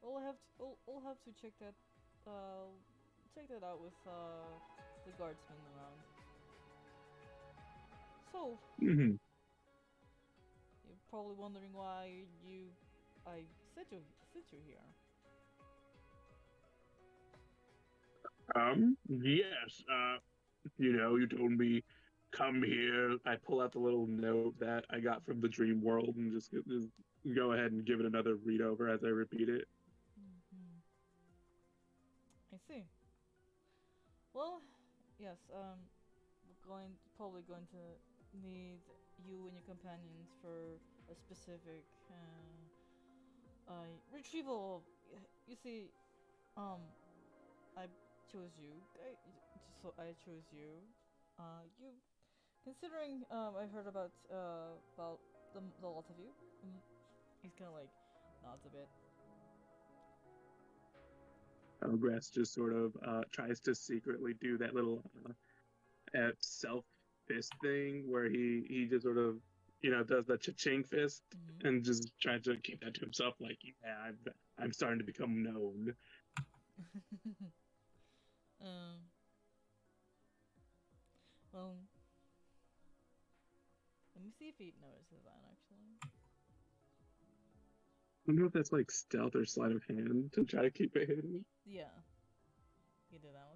A: We'll have to check that out with the guardsmen around. So, you're probably wondering why I sent you here.
B: Yes. You told me come here. I pull out the little note that I got from the dream world and just go ahead and give it another read over as I repeat it.
A: I see. Well, yes, we're probably going to need you and your companions for a specific retrieval. You see, I chose you. I chose you. You, considering I've heard about the lot of you. He's kind of like nods a bit.
B: Ograst just sort of tries to secretly do that little self fist thing where he just sort of does the cha-ching fist and just tries to keep that to himself. Like, yeah, I'm starting to become known.
A: Well, let me see if he notices that actually.
B: I don't know if that's like stealth or sleight of hand to try to keep it hidden.
A: Yeah, he did that